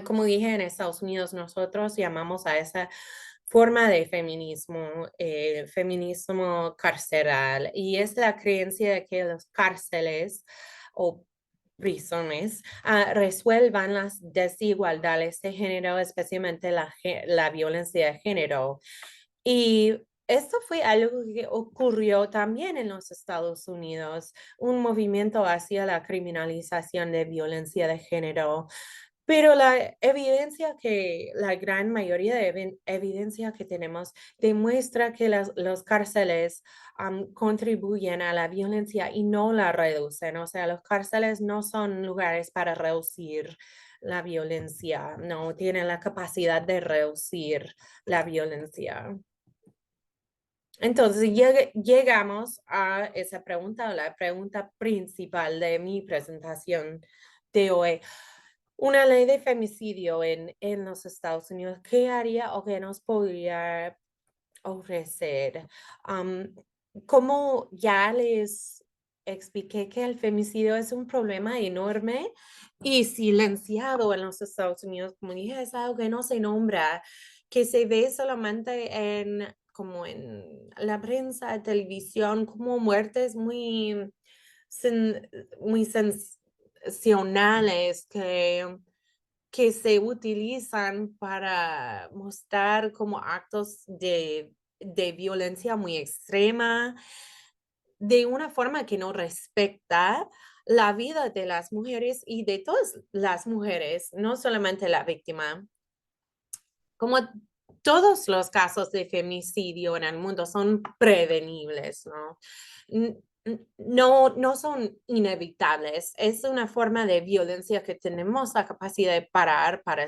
Como dije, en Estados Unidos nosotros llamamos a esa forma de feminismo carceral, y es la creencia de que las cárceles o prisiones resuelvan las desigualdades de género, especialmente la violencia de género. Y esto fue algo que ocurrió también en los Estados Unidos, un movimiento hacia la criminalización de violencia de género. Pero la evidencia la gran mayoría de evidencia que tenemos demuestra que los cárceles contribuyen a la violencia y no la reducen. O sea, los cárceles no son lugares para reducir la violencia, no tienen la capacidad de reducir la violencia. Entonces, llegamos a esa pregunta, o la pregunta principal de mi presentación de hoy. Una ley de femicidio en los Estados Unidos, ¿qué haría o qué nos podría ofrecer? Como ya les expliqué que el femicidio es un problema enorme y silenciado en los Estados Unidos, como dije, es algo que no se nombra, que se ve solamente como en la prensa, televisión, como muertes muy sensacionales que se utilizan para mostrar como actos de violencia muy extrema, de una forma que no respecta la vida de las mujeres y de todas las mujeres, no solamente la víctima. Como todos los casos de femicidio en el mundo son prevenibles, ¿no? No son inevitables. Es una forma de violencia que tenemos la capacidad de parar para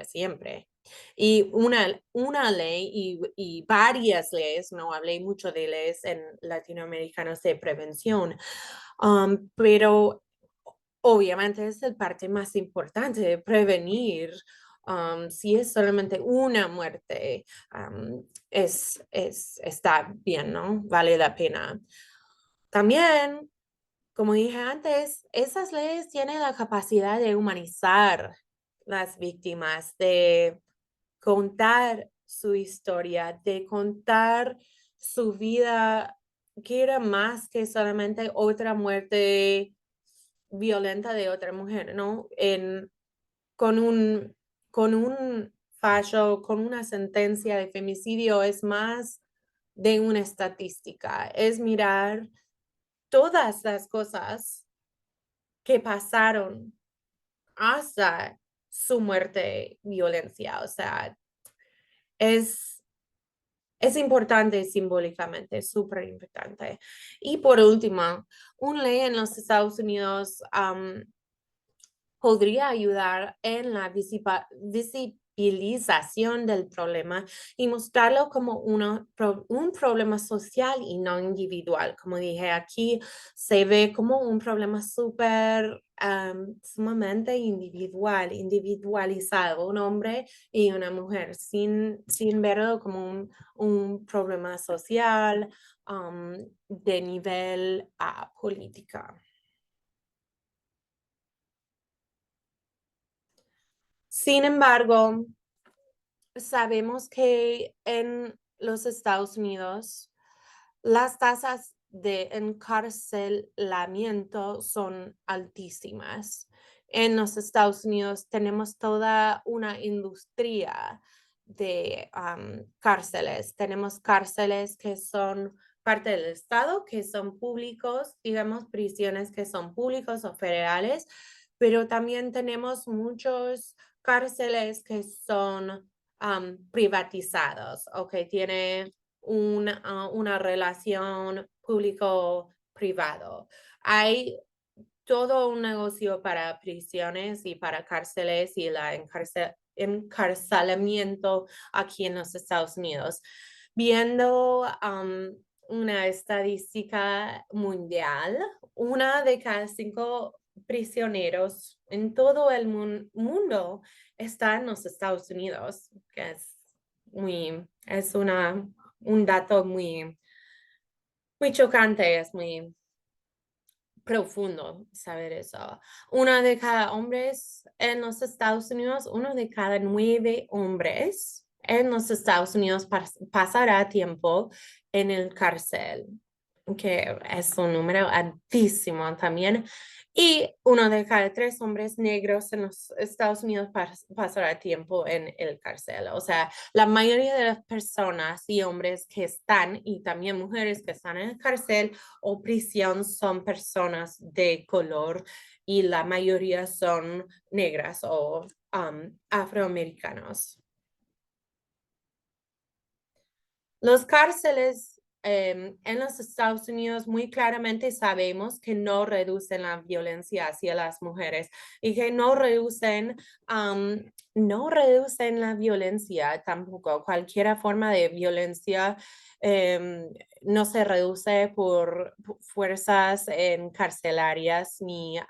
siempre. Y una ley y varias leyes, no hablé mucho de leyes en latinoamericanos de prevención, pero obviamente es la parte más importante de prevenir. Si es solamente una muerte, está bien, ¿no? Vale la pena. También, como dije antes, esas leyes tienen la capacidad de humanizar las víctimas, de contar su historia, de contar su vida, que era más que solamente otra muerte violenta de otra mujer, ¿no? Con con un fallo, con una sentencia de femicidio es más de una estadística, es mirar todas las cosas que pasaron hasta su muerte, violencia. O sea, es, es importante simbólicamente, súper importante. Y por último, una ley en los Estados Unidos podría ayudar en la visibilización del problema y mostrarlo como un problema social y no individual. Como dije, aquí se ve como un problema sumamente individualizado, un hombre y una mujer, sin verlo como un problema social de nivel política. Sin embargo, sabemos que en los Estados Unidos las tasas de encarcelamiento son altísimas. En los Estados Unidos tenemos toda una industria de cárceles. Tenemos cárceles que son parte del Estado, que son públicos, digamos, prisiones que son públicos o federales, pero también tenemos muchos cárceles que son privatizados o que tienen una relación público-privado. Hay todo un negocio para prisiones y para cárceles y la encarcelamiento aquí en los Estados Unidos. Viendo una estadística mundial, 1 de cada 5 prisioneros en todo el mundo está en los Estados Unidos, que es un dato muy chocante, es muy profundo saber eso. 1 de cada hombres en los Estados Unidos, 1 de cada 9 hombres en los Estados Unidos pasará tiempo en el cárcel, que es un número altísimo también. Y 1 de cada 3 hombres negros en los Estados Unidos pasará tiempo en el cárcel. O sea, la mayoría de las personas y hombres que están, y también mujeres que están en el cárcel o prisión, son personas de color y la mayoría son negras o afroamericanos. Los cárceles en los Estados Unidos muy claramente sabemos que no reducen la violencia hacia las mujeres y que no reducen la violencia tampoco. Cualquier forma de violencia no se reduce por fuerzas carcelarias ni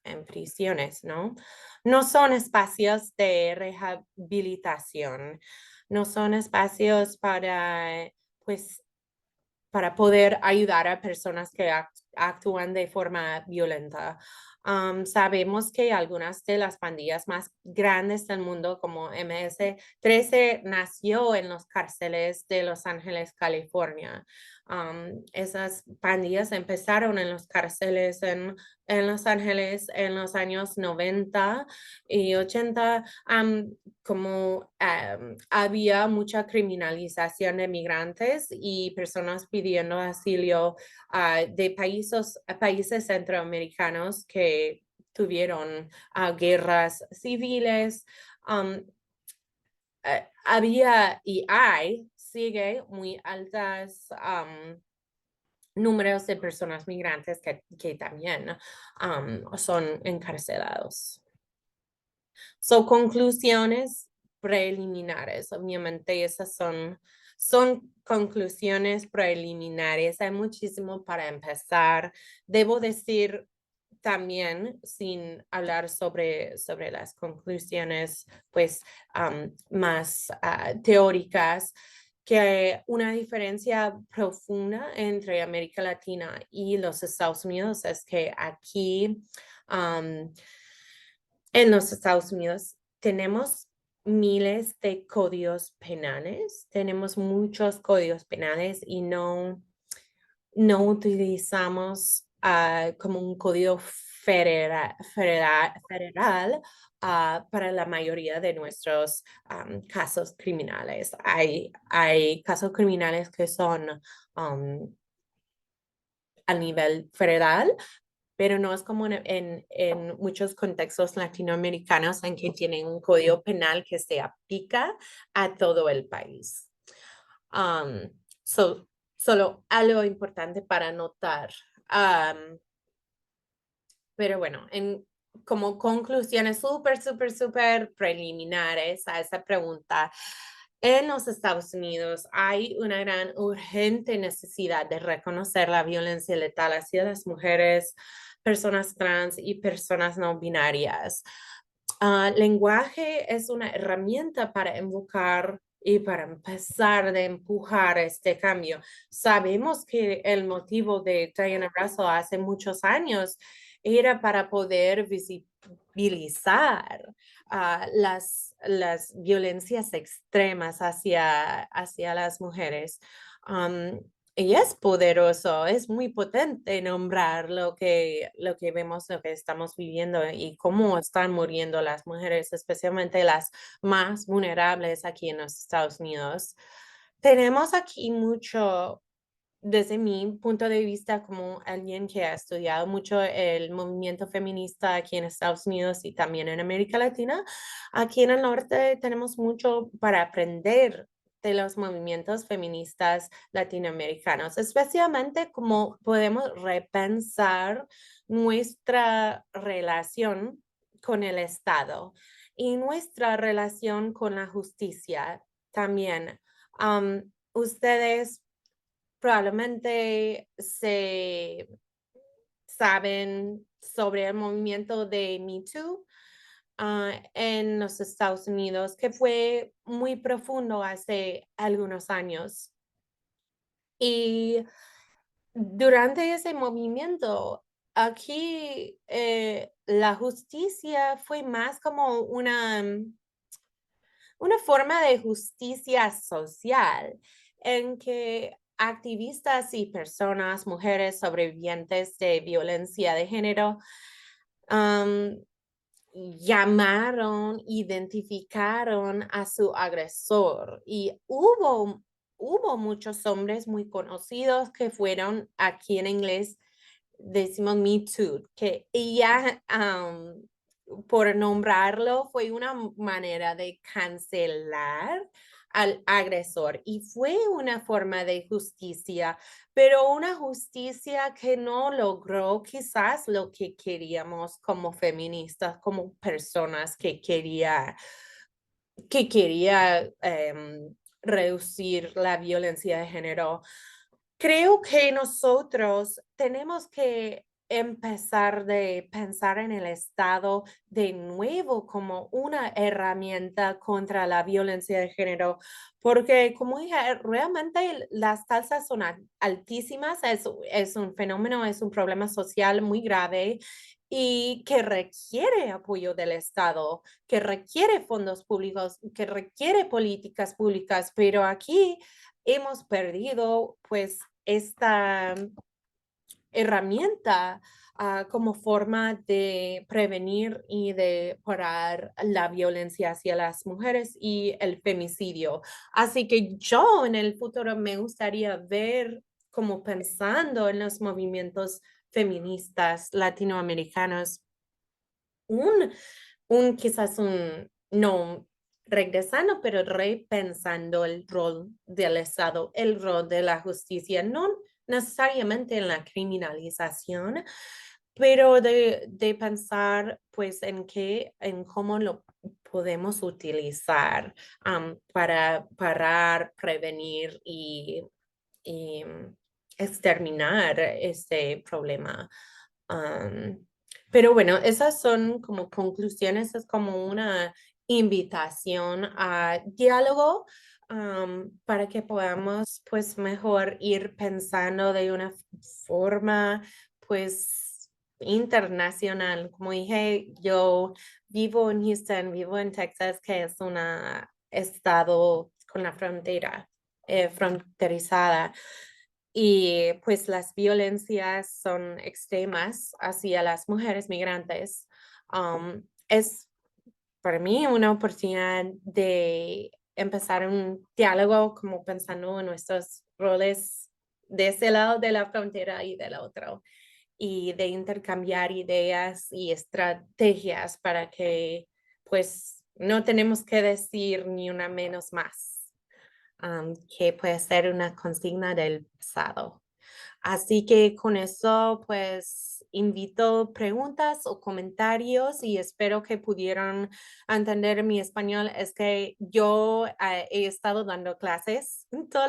en prisiones, ¿no? No son espacios de rehabilitación, no son espacios pues, para poder ayudar a personas que actúan de forma violenta. Sabemos que algunas de las pandillas más grandes del mundo, como MS-13, nació en los cárceles de Los Ángeles, California. Esas pandillas empezaron en los cárceles en Los Ángeles en los años 90 y 80, como había mucha criminalización de migrantes y personas pidiendo asilo de países centroamericanos que tuvieron guerras civiles. Había y sigue muy altas números de personas migrantes que también son encarcelados. Conclusiones preliminares. Obviamente esas son conclusiones preliminares. Hay muchísimo para empezar. Debo decir también, sin hablar sobre las conclusiones pues más teóricas, que una diferencia profunda entre América Latina y los Estados Unidos es que aquí en los Estados Unidos tenemos miles de códigos penales, tenemos muchos códigos penales y no utilizamos como un código federal para la mayoría de nuestros casos criminales. Hay casos criminales que son a nivel federal, pero no es como en muchos contextos latinoamericanos en que tienen un código penal que se aplica a todo el país. Solo algo importante para notar. Pero bueno, como conclusiones súper preliminares a esa pregunta, en los Estados Unidos hay una gran urgente necesidad de reconocer la violencia letal hacia las mujeres, personas trans y personas no binarias. Lenguaje es una herramienta para invocar y para empezar de empujar este cambio. Sabemos que el motivo de Diana Russell hace muchos años era para poder visibilizar las violencias extremas hacia las mujeres. y es poderoso, es muy potente nombrar lo que vemos, lo que estamos viviendo y cómo están muriendo las mujeres, especialmente las más vulnerables aquí en los Estados Unidos. Tenemos aquí mucho, desde mi punto de vista, como alguien que ha estudiado mucho el movimiento feminista aquí en Estados Unidos y también en América Latina, aquí en el norte tenemos mucho para aprender de los movimientos feministas latinoamericanos, especialmente cómo podemos repensar nuestra relación con el Estado y nuestra relación con la justicia también. Ustedes probablemente se saben sobre el movimiento de Me Too en los Estados Unidos, que fue muy profundo hace algunos años. Y durante ese movimiento, aquí la justicia fue más como una forma de justicia social en que activistas y personas, mujeres sobrevivientes de violencia de género, um, llamaron, identificaron a su agresor y hubo muchos hombres muy conocidos que fueron aquí en inglés decimos Me Too, que ella, por nombrarlo, fue una manera de cancelar al agresor y fue una forma de justicia, pero una justicia que no logró quizás lo que queríamos como feministas, como personas que quería reducir la violencia de género. Creo que nosotros tenemos que empezar de pensar en el Estado de nuevo como una herramienta contra la violencia de género, porque como dije, realmente las tasas son altísimas, es un fenómeno, es un problema social muy grave y que requiere apoyo del Estado, que requiere fondos públicos, que requiere políticas públicas, pero aquí hemos perdido pues esta herramienta como forma de prevenir y de parar la violencia hacia las mujeres y el femicidio. Así que yo en el futuro me gustaría ver como pensando en los movimientos feministas latinoamericanos, un, quizás no regresando, pero repensando el rol del Estado, el rol de la justicia, no necesariamente en la criminalización, pero de pensar pues en cómo lo podemos utilizar para parar, prevenir y exterminar este problema. Um, pero bueno, esas son como conclusiones, es como una invitación a diálogo para que podamos pues mejor ir pensando de una forma pues internacional. Como dije, yo vivo en Houston, vivo en Texas, que es un estado con la frontera, fronterizada. Y pues las violencias son extremas hacia las mujeres migrantes. Es para mí una oportunidad de empezar un diálogo como pensando en nuestros roles de ese lado de la frontera y del otro, y de intercambiar ideas y estrategias para que pues no tenemos que decir ni una menos más, que puede ser una consigna del pasado. Así que con eso, pues invito preguntas o comentarios y espero que pudieran entender mi español. Es que yo he estado dando clases todo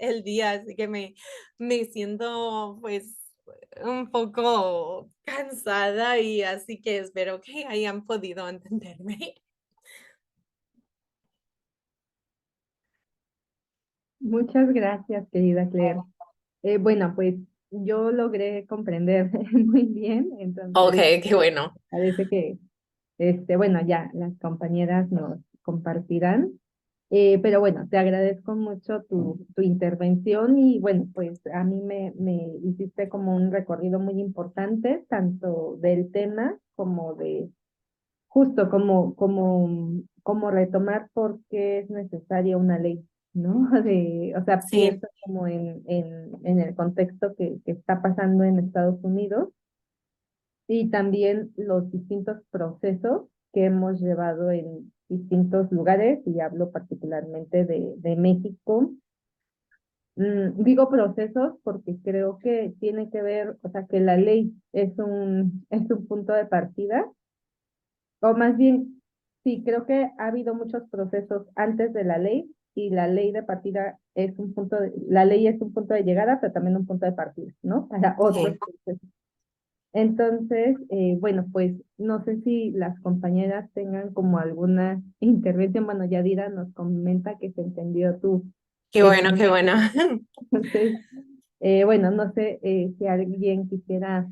el día, así que me siento pues un poco cansada y así que espero que hayan podido entenderme. Muchas gracias, querida Claire. Bueno, pues yo logré comprender muy bien, Ok, entonces qué bueno. parece que, bueno, ya las compañeras nos compartirán. Pero bueno, te agradezco mucho tu intervención y bueno, pues a mí me hiciste como un recorrido muy importante, tanto del tema como de justo como retomar por qué es necesaria una ley, ¿no? O sea, Sí, pienso como en el contexto que está pasando en Estados Unidos y también los distintos procesos que hemos llevado en distintos lugares, y hablo particularmente de México. Digo procesos porque creo que tiene que ver, o sea, que la ley es un punto de partida, o más bien, sí, creo que ha habido muchos procesos antes de la ley y la ley de partida es un la ley es un punto de llegada, pero también un punto de partida, ¿no? Para otros sí. procesos. Entonces, bueno, pues no sé si las compañeras tengan como alguna intervención. Bueno, Yadira nos comenta que se entendió tu Qué bueno, qué bueno. exposición. Entonces, bueno, no sé si alguien quisiera,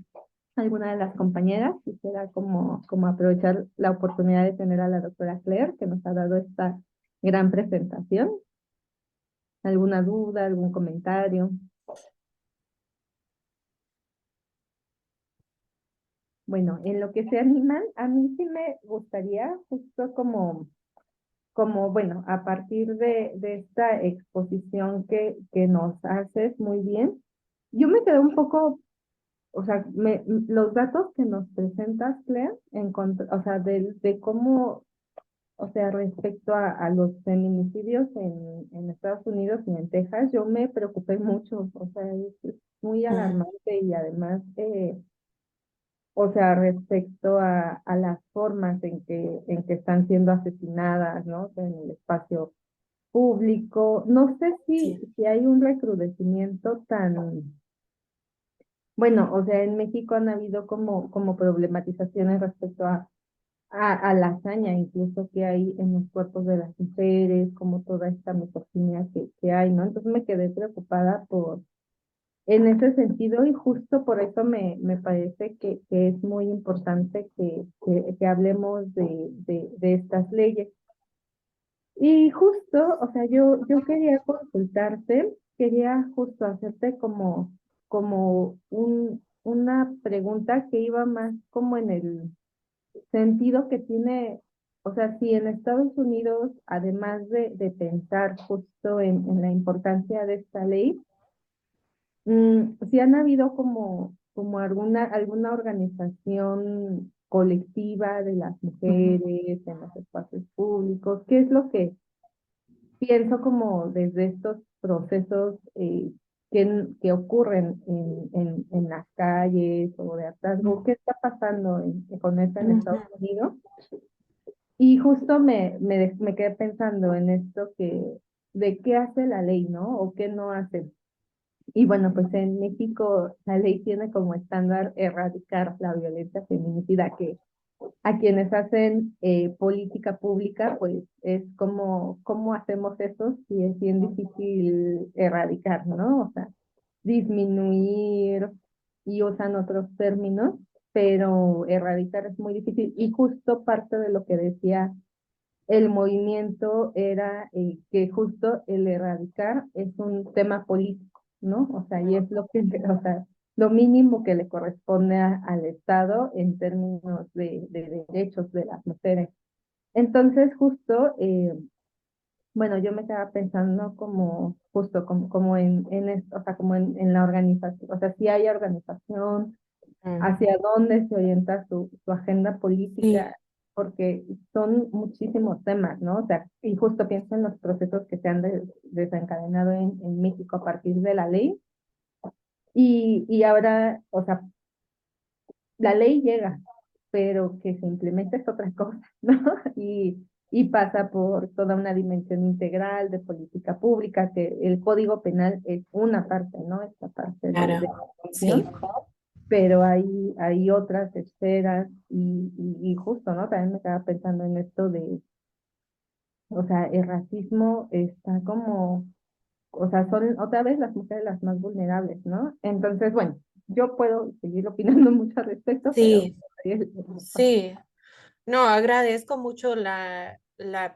alguna de las compañeras quisiera como aprovechar la oportunidad de tener a la doctora Claire, que nos ha dado esta gran presentación. ¿Alguna duda, algún comentario? Bueno, en lo que se animan, a mí sí me gustaría justo bueno, a partir de esta exposición que nos haces muy bien, yo me quedé un poco, o sea, los datos que nos presentas, Claire, o sea, de cómo, o sea, respecto a los feminicidios en Estados Unidos y en Texas, yo me preocupé mucho, o sea, es muy Mm, alarmante y además, o sea, respecto a las formas en que están siendo asesinadas, ¿no? En el espacio público. No sé sí. si hay un recrudecimiento tan, bueno, o sea, en México han habido como problematizaciones respecto a la hazaña incluso que hay en los cuerpos de las mujeres, como toda esta misoginia que hay, ¿no? Entonces me quedé preocupada en ese sentido y justo por eso me parece que es muy importante que hablemos de estas leyes. Y justo, o sea, yo quería consultarte, quería justo hacerte como una pregunta que iba más como en el sentido que tiene, o sea, si en Estados Unidos, además de pensar justo en la importancia de esta ley, si han habido como alguna organización colectiva de las Ujú. mujeres en los espacios públicos, ¿qué es lo que pienso como desde estos procesos que ocurren en las calles o de hartazgo? ¿Qué está pasando con esto en Estados Ujú. Unidos? Y justo me quedé pensando en esto de qué hace la ley, ¿no? O qué no hace. Y bueno, pues en México la ley tiene como estándar erradicar la violencia feminicida, que a quienes hacen política pública, pues es como, ¿cómo hacemos eso si es bien difícil erradicar, ¿no? O sea, disminuir y usan otros términos, pero erradicar es muy difícil. Y justo parte de lo que decía el movimiento era que justo el erradicar es un tema político, ¿no? O sea, y es lo que, o sea, lo mínimo que le corresponde al Estado en términos de derechos de las mujeres. Entonces, justo, bueno, yo me estaba pensando como, justo como en esto, o sea, como en la organización, o sea, si hay organización, Mm, hacia dónde se orienta su agenda sí, política, porque son muchísimos temas, ¿no? O sea, y justo pienso en los procesos que se han desencadenado en México a partir de la ley, y ahora, o sea, la ley llega, pero que se implemente es otra cosa, ¿no? Y pasa por toda una dimensión integral de política pública, que el Código Penal es una parte, ¿no? Esta parte de claro. la Sí. función, pero hay otras esferas y justo, ¿no? También me estaba pensando en esto o sea, el racismo está como, o sea, son otra vez las mujeres las más vulnerables, ¿no? Entonces, bueno, yo puedo seguir opinando mucho al respecto, pero Sí, sí. No, agradezco mucho la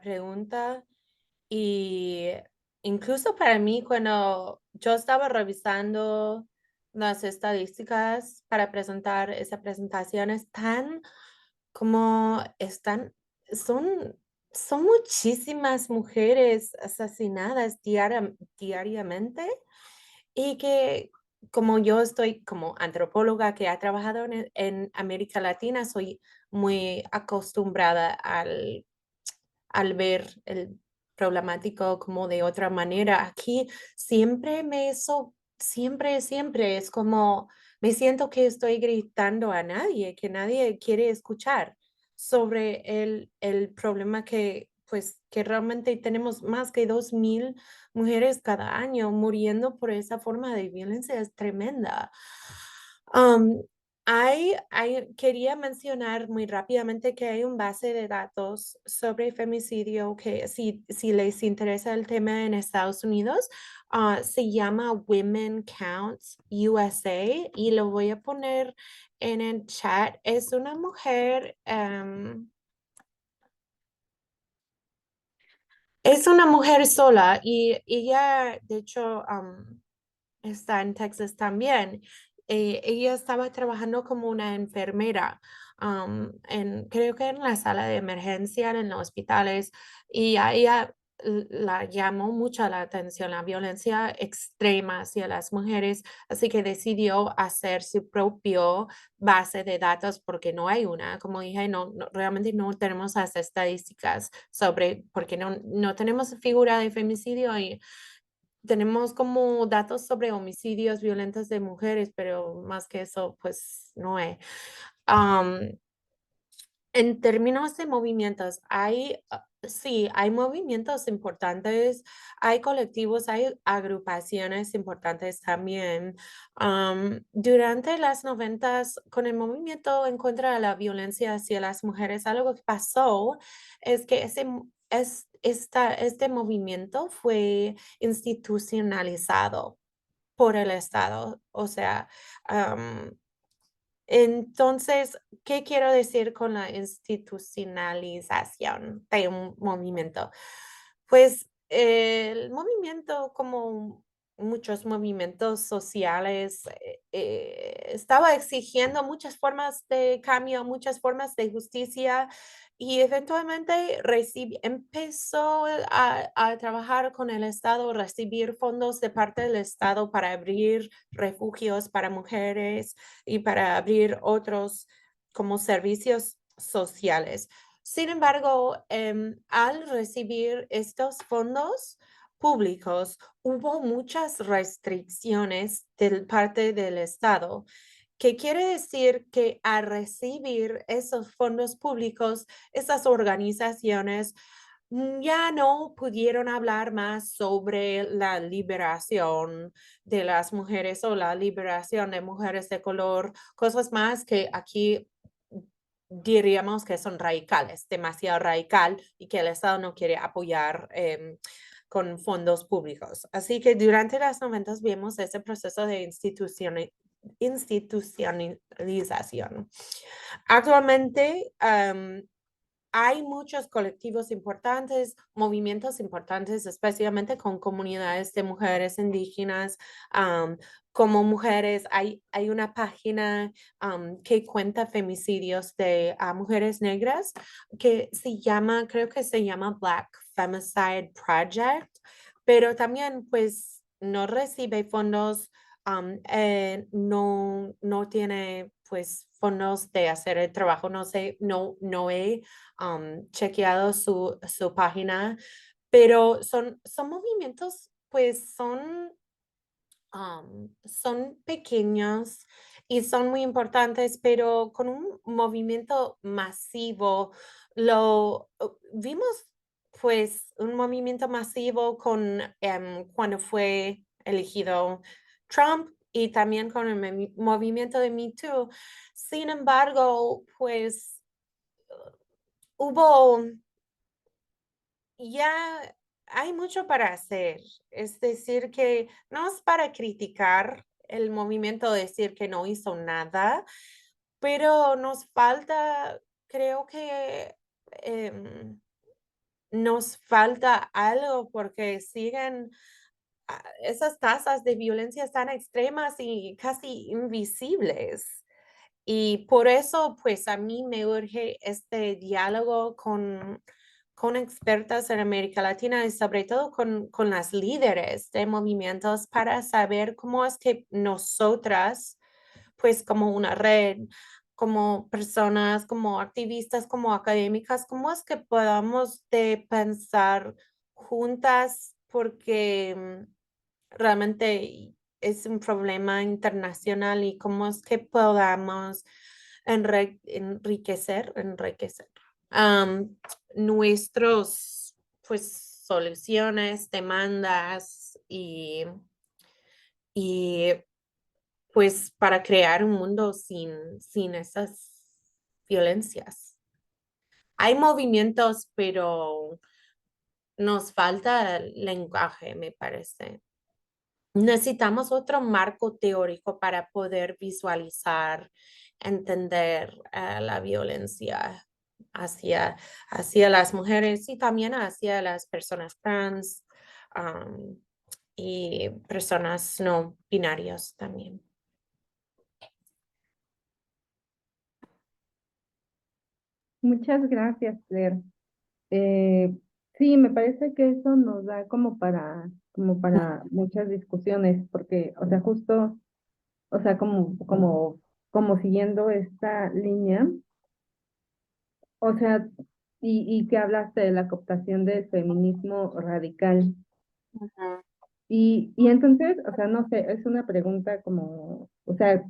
pregunta Y incluso para mí, cuando yo estaba revisando las estadísticas para presentar esa presentación, están como están, son, son muchísimas mujeres asesinadas diariamente y que como yo estoy como antropóloga que ha trabajado en América Latina, soy muy acostumbrada al ver el problemático como de otra manera. Aquí siempre siempre es como me siento que estoy gritando a nadie, que nadie quiere escuchar sobre el problema que pues que realmente tenemos más que 2000 mujeres cada año muriendo por esa forma de violencia, es tremenda. Am, quería mencionar muy rápidamente que hay un base de datos sobre femicidio que si les interesa el tema en Estados Unidos, se llama Women Counts USA y lo voy a poner en el chat. Es una mujer sola y ella, de hecho, está en Texas también. Ella estaba trabajando como una enfermera, creo que en la sala de emergencia en los hospitales, y a ella la llamó mucho la atención la violencia extrema hacia las mujeres, así que decidió hacer su propio base de datos porque no hay una, como dije, realmente no tenemos las estadísticas sobre, porque no tenemos figura de femicidio y tenemos como datos sobre homicidios violentos de mujeres, pero más que eso, pues no hay. Am, en términos de movimientos, sí, hay movimientos importantes, hay colectivos, hay agrupaciones importantes también. Durante las noventas, con el movimiento en contra de la violencia hacia las mujeres, algo que pasó es que este movimiento fue institucionalizado por el Estado. O sea, entonces, ¿qué quiero decir con la institucionalización de un movimiento? Pues el movimiento, como muchos movimientos sociales, estaba exigiendo muchas formas de cambio, muchas formas de justicia y eventualmente empezó a trabajar con el Estado, recibir fondos de parte del Estado para abrir refugios para mujeres y para abrir otros como servicios sociales. Sin embargo, al recibir estos fondos públicos, hubo muchas restricciones de parte del Estado, que quiere decir que al recibir esos fondos públicos, esas organizaciones ya no pudieron hablar más sobre la liberación de las mujeres o la liberación de mujeres de color, cosas más que aquí diríamos que son radicales, demasiado radical y que el Estado no quiere apoyar con fondos públicos. Así que durante las 90 vimos ese proceso de institucionalización. Actualmente, hay muchos colectivos importantes, movimientos importantes, especialmente con comunidades de mujeres indígenas. Como mujeres, hay una página que cuenta femicidios de mujeres negras que creo que se llama Black Femicide Project, pero también pues no recibe fondos, no tiene pues fondos de hacer el trabajo, no sé, no he chequeado su página, pero son movimientos, pues son pequeños y son muy importantes, pero con un movimiento masivo, vimos pues un movimiento masivo cuando fue elegido Trump y también con el movimiento de Me Too. Sin embargo, pues hubo ya hay mucho para hacer. Es decir, que no es para criticar el movimiento, decir que no hizo nada, pero nos falta, creo que, em, nos falta algo porque siguen esas tasas de violencia tan extremas y casi invisibles. Y por eso, pues a mí me urge este diálogo con expertas en América Latina y sobre todo con las líderes de movimientos para saber cómo es que nosotras, pues como una red, como personas, como activistas, como académicas, cómo es que podamos de pensar juntas porque realmente es un problema internacional y cómo es que podamos enriquecer am, nuestros, pues, soluciones, demandas y pues para crear un mundo sin esas violencias. Hay movimientos, pero nos falta el lenguaje, me parece. Necesitamos otro marco teórico para poder visualizar, entender la violencia hacia, hacia las mujeres y también hacia las personas trans, am, y personas no binarias también. Muchas gracias, Claire. Eh, sí, me parece que eso nos da como para muchas discusiones, porque, o sea, justo, o sea, como siguiendo esta línea, o sea, y que hablaste de la cooptación del feminismo radical. Ujú. Y entonces, o sea, no sé, es una pregunta como, o sea,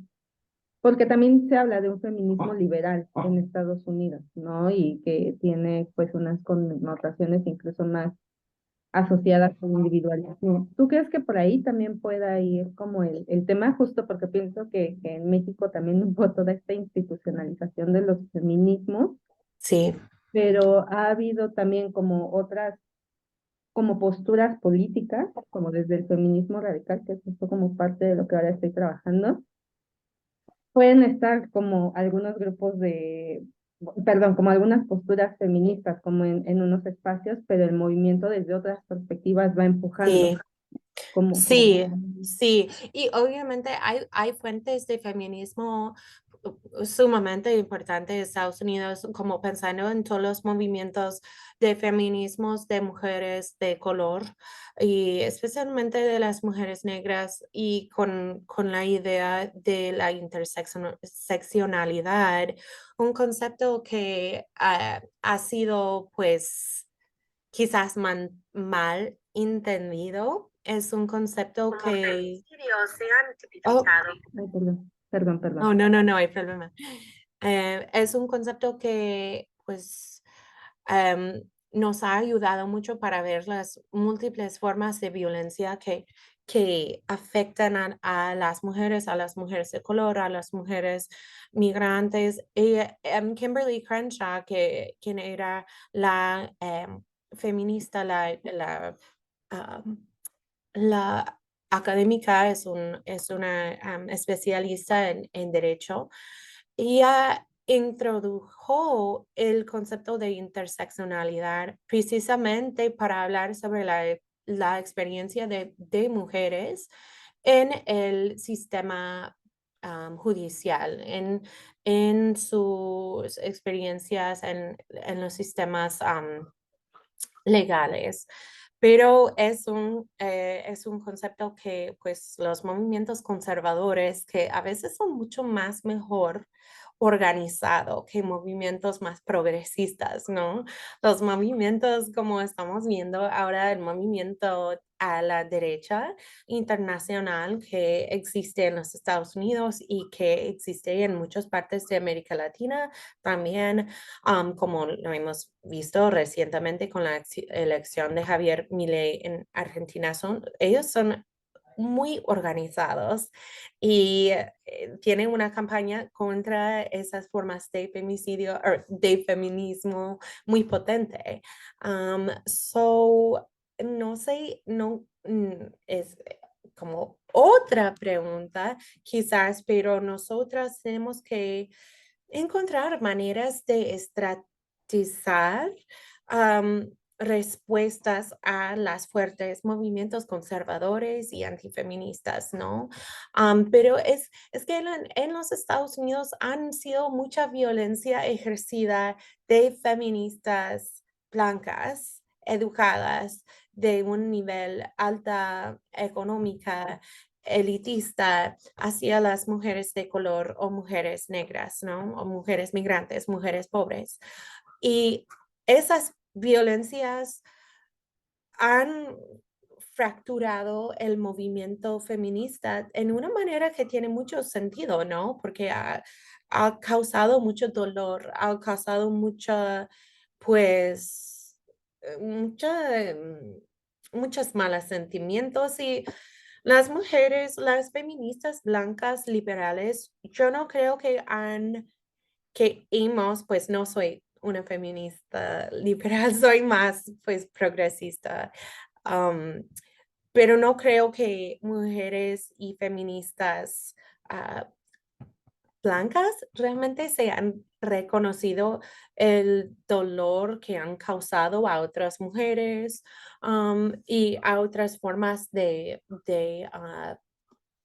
porque también se habla de un feminismo liberal en Estados Unidos, ¿no? Y que tiene pues unas connotaciones incluso más asociadas con individualismo. ¿Tú crees que por ahí también pueda ir como el tema? Justo porque pienso que en México también hubo toda esta institucionalización de los feminismos, Sí, pero ha habido también como otras, como posturas políticas, como desde el feminismo radical, que es justo como parte de lo que ahora estoy trabajando. Pueden estar como algunos grupos de, perdón, como algunas posturas feministas, como en unos espacios, pero el movimiento desde otras perspectivas va empujando, sí. como, Sí, sí, y obviamente hay fuentes de feminismo sumamente importantes en Estados Unidos, como pensando en todos los movimientos de feminismos de mujeres de color y especialmente de las mujeres negras y con la idea de la interseccionalidad, un concepto que ha sido pues quizás mal entendido. Es un concepto que... Oh, ay, perdón, perdón, oh, perdón. no, no, no hay problema. Es un concepto que, pues, nos ha ayudado mucho para ver las múltiples formas de violencia que afectan a a las mujeres de color, a las mujeres migrantes. Y Kimberly Crenshaw, quien era la feminista, am, la académica es una especialista en derecho. Ella introdujo el concepto de interseccionalidad precisamente para hablar sobre la experiencia de mujeres en el sistema judicial, en sus experiencias en los sistemas legales. Pero es un concepto que pues los movimientos conservadores que a veces son mucho más mejor organizado que movimientos más progresistas, ¿no? Los movimientos como estamos viendo ahora, el movimiento a la derecha internacional que existe en los Estados Unidos y que existe en muchas partes de América Latina, también como lo hemos visto recientemente con la elección de Javier Milei en Argentina, ellos son muy organizados y tienen una campaña contra esas formas de femicidio o de feminismo muy potente. No sé, no es como otra pregunta quizás, pero nosotras tenemos que encontrar maneras de estatizar respuestas a las fuertes movimientos conservadores y antifeministas, ¿no? Pero es que en los Estados Unidos han sido mucha violencia ejercida de feministas blancas, educadas, de un nivel alta económica, elitista, hacia las mujeres de color o mujeres negras, ¿no? O mujeres migrantes, mujeres pobres. Y esas violencias han fracturado el movimiento feminista en una manera que tiene mucho sentido, ¿no? Porque ha causado mucho dolor, ha causado mucha, pues, muchos malos sentimientos y las mujeres, las feministas blancas liberales, yo no creo que hemos, pues no soy una feminista liberal, soy más pues progresista, am, pero no creo que mujeres y feministas ah, blancas realmente se han reconocido el dolor que han causado a otras mujeres y a otras formas de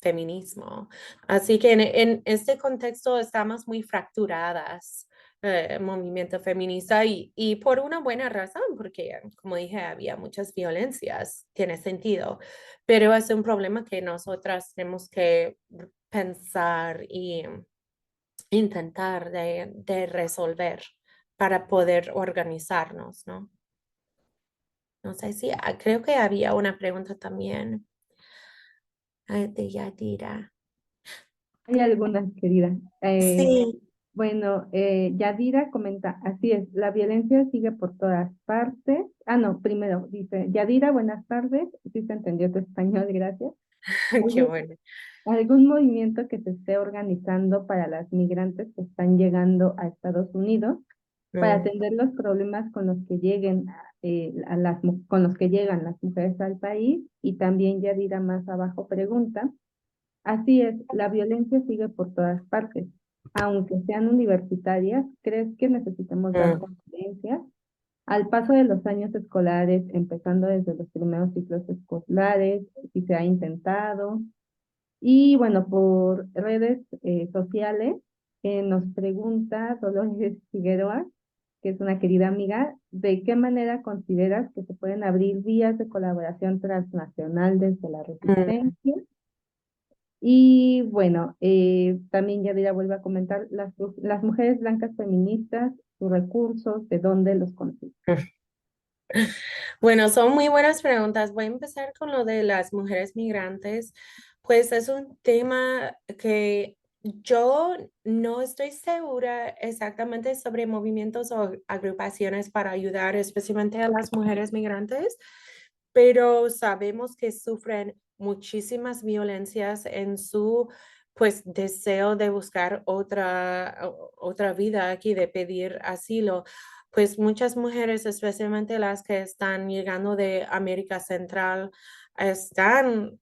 feminismo. Así que en este contexto estamos muy fracturadas, el movimiento feminista, y por una buena razón, porque como dije, había muchas violencias, tiene sentido, pero es un problema que nosotras tenemos que pensar y intentar de resolver para poder organizarnos, ¿no? No sé si, creo que había una pregunta también de Yadira. Hay algunas, querida. Sí. Bueno, Yadira comenta, así es, la violencia sigue por todas partes. Ah, no, primero dice, Yadira, buenas tardes. Sí se entendió tu español, gracias. Qué ¿Algún, bueno. algún movimiento que se esté organizando para las migrantes que están llegando a Estados Unidos para Mm, atender los problemas con los que lleguen con los que llegan las mujeres al país? Y también Yadira más abajo pregunta, así es, la violencia sigue por todas partes. Aunque sean universitarias, ¿crees que necesitamos dar mm, conferencias? Al paso de los años escolares, empezando desde los primeros ciclos escolares, si se ha intentado. Y bueno, por redes sociales nos pregunta Dolores Figueroa, que es una querida amiga, ¿de qué manera consideras que se pueden abrir vías de colaboración transnacional desde la mm. resistencia? Y bueno, también Yadira vuelve a comentar las mujeres blancas feministas, sus recursos, de dónde los consiguen. Bueno, son muy buenas preguntas. Voy a empezar con lo de las mujeres migrantes. Pues es un tema que yo no estoy segura exactamente sobre movimientos o agrupaciones para ayudar especialmente a las mujeres migrantes, pero sabemos que sufren muchísimas violencias en su pues deseo de buscar otra vida aquí, de pedir asilo. Pues muchas mujeres, especialmente las que están llegando de América Central, están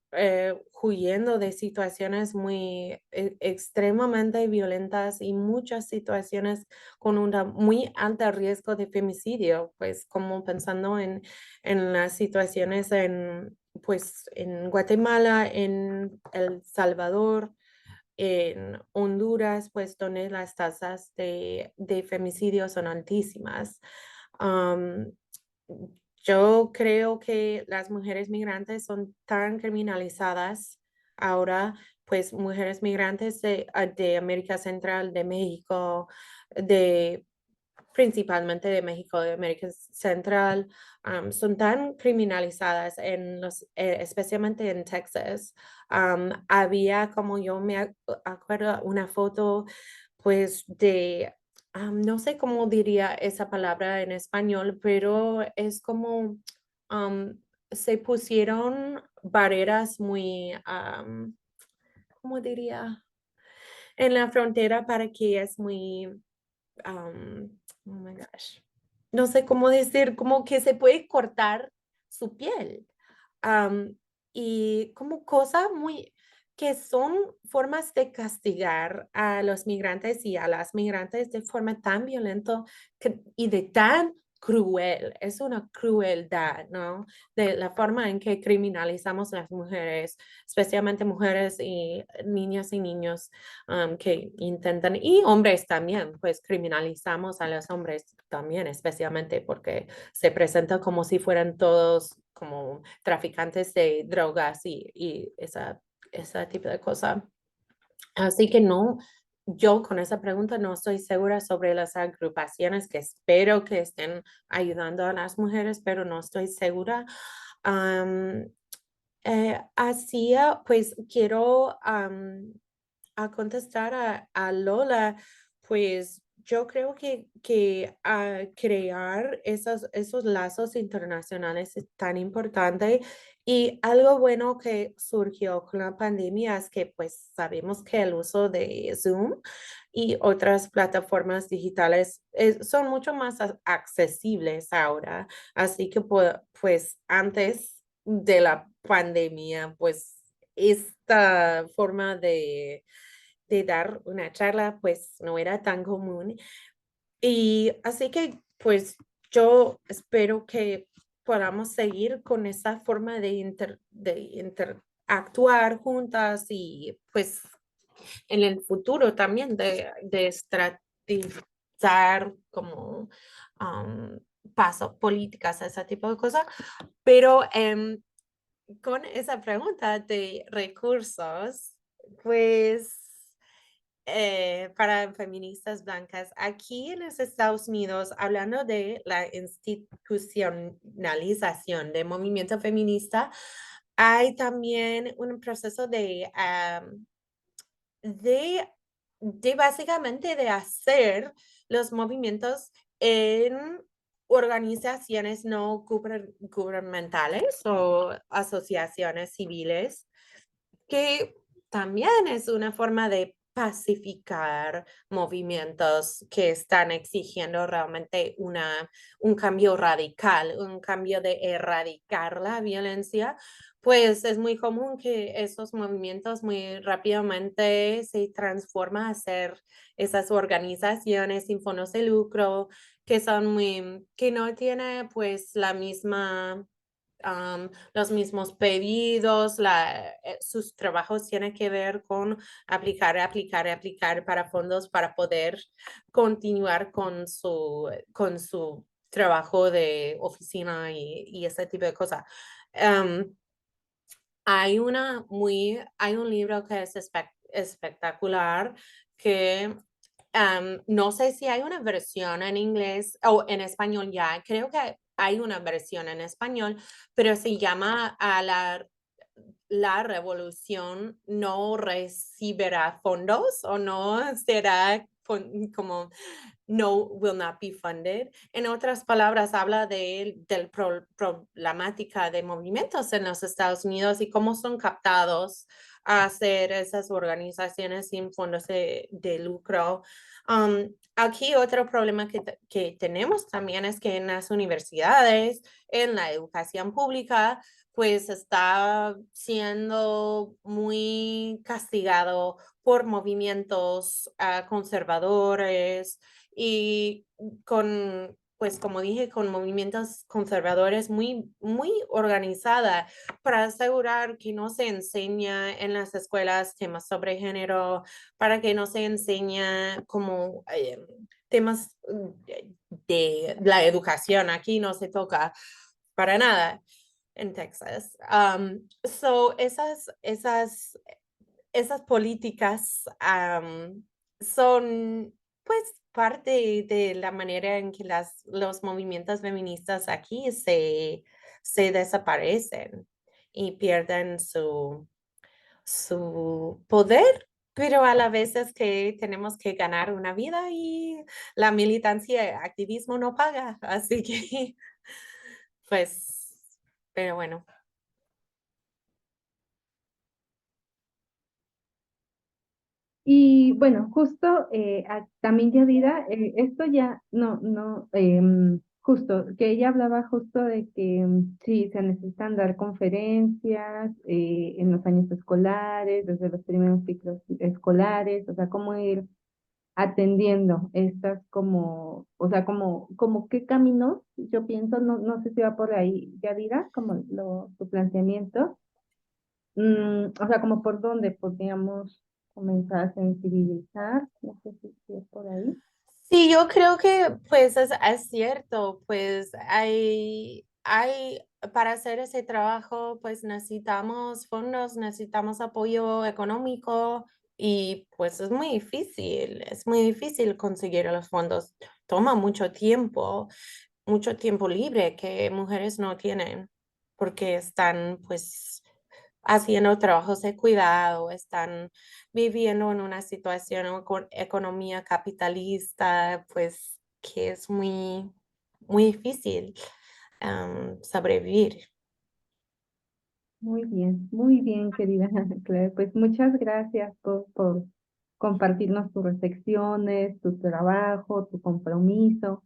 huyendo de situaciones muy extremadamente violentas y muchas situaciones con un muy alto riesgo de femicidio, pues como pensando en las situaciones pues, en Guatemala, en El Salvador, en Honduras, pues donde las tasas de femicidio son altísimas. Am, yo creo que las mujeres migrantes son tan criminalizadas ahora, pues mujeres migrantes de América Central, de México, de principalmente de México, de América Central, son tan criminalizadas especialmente en Texas. Había, como yo me acuerdo, una foto, pues, no sé cómo diría esa palabra en español, pero es como, am, se pusieron barreras muy, ¿cómo diría? En la frontera para que es muy oh my gosh, no sé cómo decir, como que se puede cortar su piel. am, y como cosa muy, que son formas de castigar a los migrantes y a las migrantes de forma tan violenta y de tan cruel, es una crueldad, ¿no? De la forma en que criminalizamos a las mujeres, especialmente mujeres y niños que intentan, y hombres también, pues criminalizamos a los hombres también, especialmente porque se presentan como si fueran todos como traficantes de drogas y ese tipo de cosas. Así que no, yo con esa pregunta no estoy segura sobre las agrupaciones que espero que estén ayudando a las mujeres, pero no estoy segura. Am, pues quiero a contestar a Lola, pues yo creo que crear esos lazos internacionales es tan importante y algo bueno que surgió con la pandemia es que pues sabemos que el uso de Zoom y otras plataformas digitales son mucho más accesibles ahora. Así que pues antes de la pandemia, pues esta forma de dar una charla, pues no era tan común. Y así que, pues yo espero que podamos seguir con esa forma de interactuar juntas y pues en el futuro también de estrategizar como um, pasos, políticas, ese tipo de cosas. Pero con esa pregunta de recursos, pues para feministas blancas, aquí en los Estados Unidos, hablando de la institucionalización del movimiento feminista, hay también un proceso de, de básicamente de hacer los movimientos en organizaciones no gubernamentales o asociaciones civiles, que también es una forma de pacificar movimientos que están exigiendo realmente un cambio radical, un cambio de erradicar la violencia, pues es muy común que esos movimientos muy rápidamente se transforman a ser esas organizaciones sin fondos de lucro que son que no tiene pues la misma los mismos pedidos, sus trabajos tienen que ver con aplicar para fondos para poder continuar con su trabajo de oficina y ese tipo de cosas. Um, hay un libro que es espectacular que no sé si hay una versión en inglés o en español ya, creo que hay una versión en español, pero se llama la revolución no recibirá fondos o no será como no will not be funded. En otras palabras, habla del problemática de movimientos en los Estados Unidos y cómo son captados a hacer esas organizaciones sin fondos de lucro. Aquí otro problema que tenemos también es que en las universidades, en la educación pública, pues está siendo muy castigado por movimientos conservadores y pues como dije, con movimientos conservadores muy organizada para asegurar que no se enseña en las escuelas temas sobre género, para que no se enseña como temas de la educación. Aquí no se toca para nada en Texas. Esas políticas son pues parte de la manera en que los movimientos feministas aquí se desaparecen y pierden su poder, pero a la vez es que tenemos que ganar una vida y la militancia y activismo no paga, así que pues, pero bueno. Y bueno, justo también Yadira, esto ya justo, que ella hablaba justo de que sí, se necesitan dar conferencias en los años escolares, desde los primeros ciclos escolares, o sea, cómo ir atendiendo estas como, o sea, como qué caminos, yo pienso, no sé si va por ahí, Yadira, como tu planteamiento, o sea, como por dónde podríamos comenzar a sensibilizar, no sé si es por ahí. Sí, yo creo que pues es cierto, pues para hacer ese trabajo pues necesitamos fondos, necesitamos apoyo económico y pues es muy difícil conseguir los fondos. Toma mucho tiempo libre que mujeres no tienen porque están pues haciendo trabajos de cuidado, están viviendo en una situación con economía capitalista, pues que es muy difícil sobrevivir. Muy bien, querida Claire. Pues muchas gracias por compartirnos tus reflexiones, tu trabajo, tu compromiso.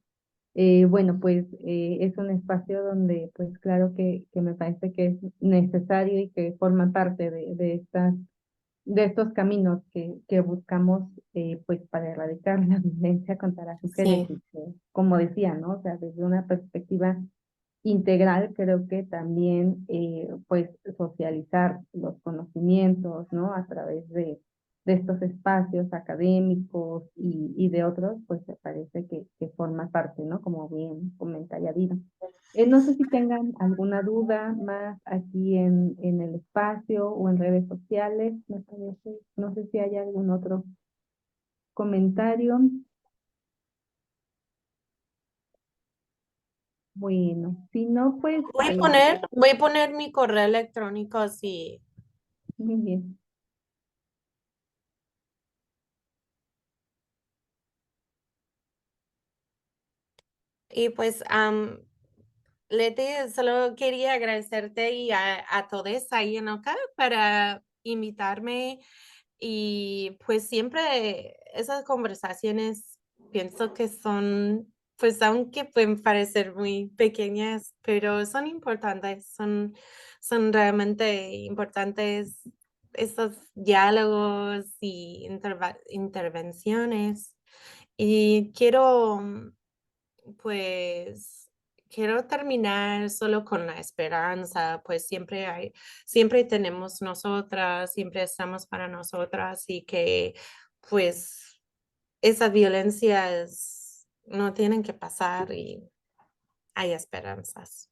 Bueno, pues es un espacio donde, pues claro que me parece que es necesario y que forma parte de estos caminos que buscamos, pues para erradicar la violencia contra las mujeres Sí, y que, como decía, ¿no? O sea, desde una perspectiva integral, creo que también, pues, socializar los conocimientos, ¿no? A través de estos espacios académicos y de otros, pues, me parece que forma parte, ¿no? Como bien comenta Yadira. No sé si tengan alguna duda más aquí en el espacio o en redes sociales, me parece. No sé si hay algún otro comentario. Bueno, si no, pues, voy a poner mi correo electrónico así. muy bien. Y pues Leti, solo quería agradecerte y a todos ahí en acá para invitarme y pues siempre esas conversaciones pienso que son, pues aunque pueden parecer muy pequeñas, pero son importantes, son realmente importantes esos diálogos y intervenciones. Y pues quiero terminar solo con la esperanza, pues siempre tenemos nosotras, siempre estamos para nosotras y que pues esas violencias no tienen que pasar y hay esperanzas.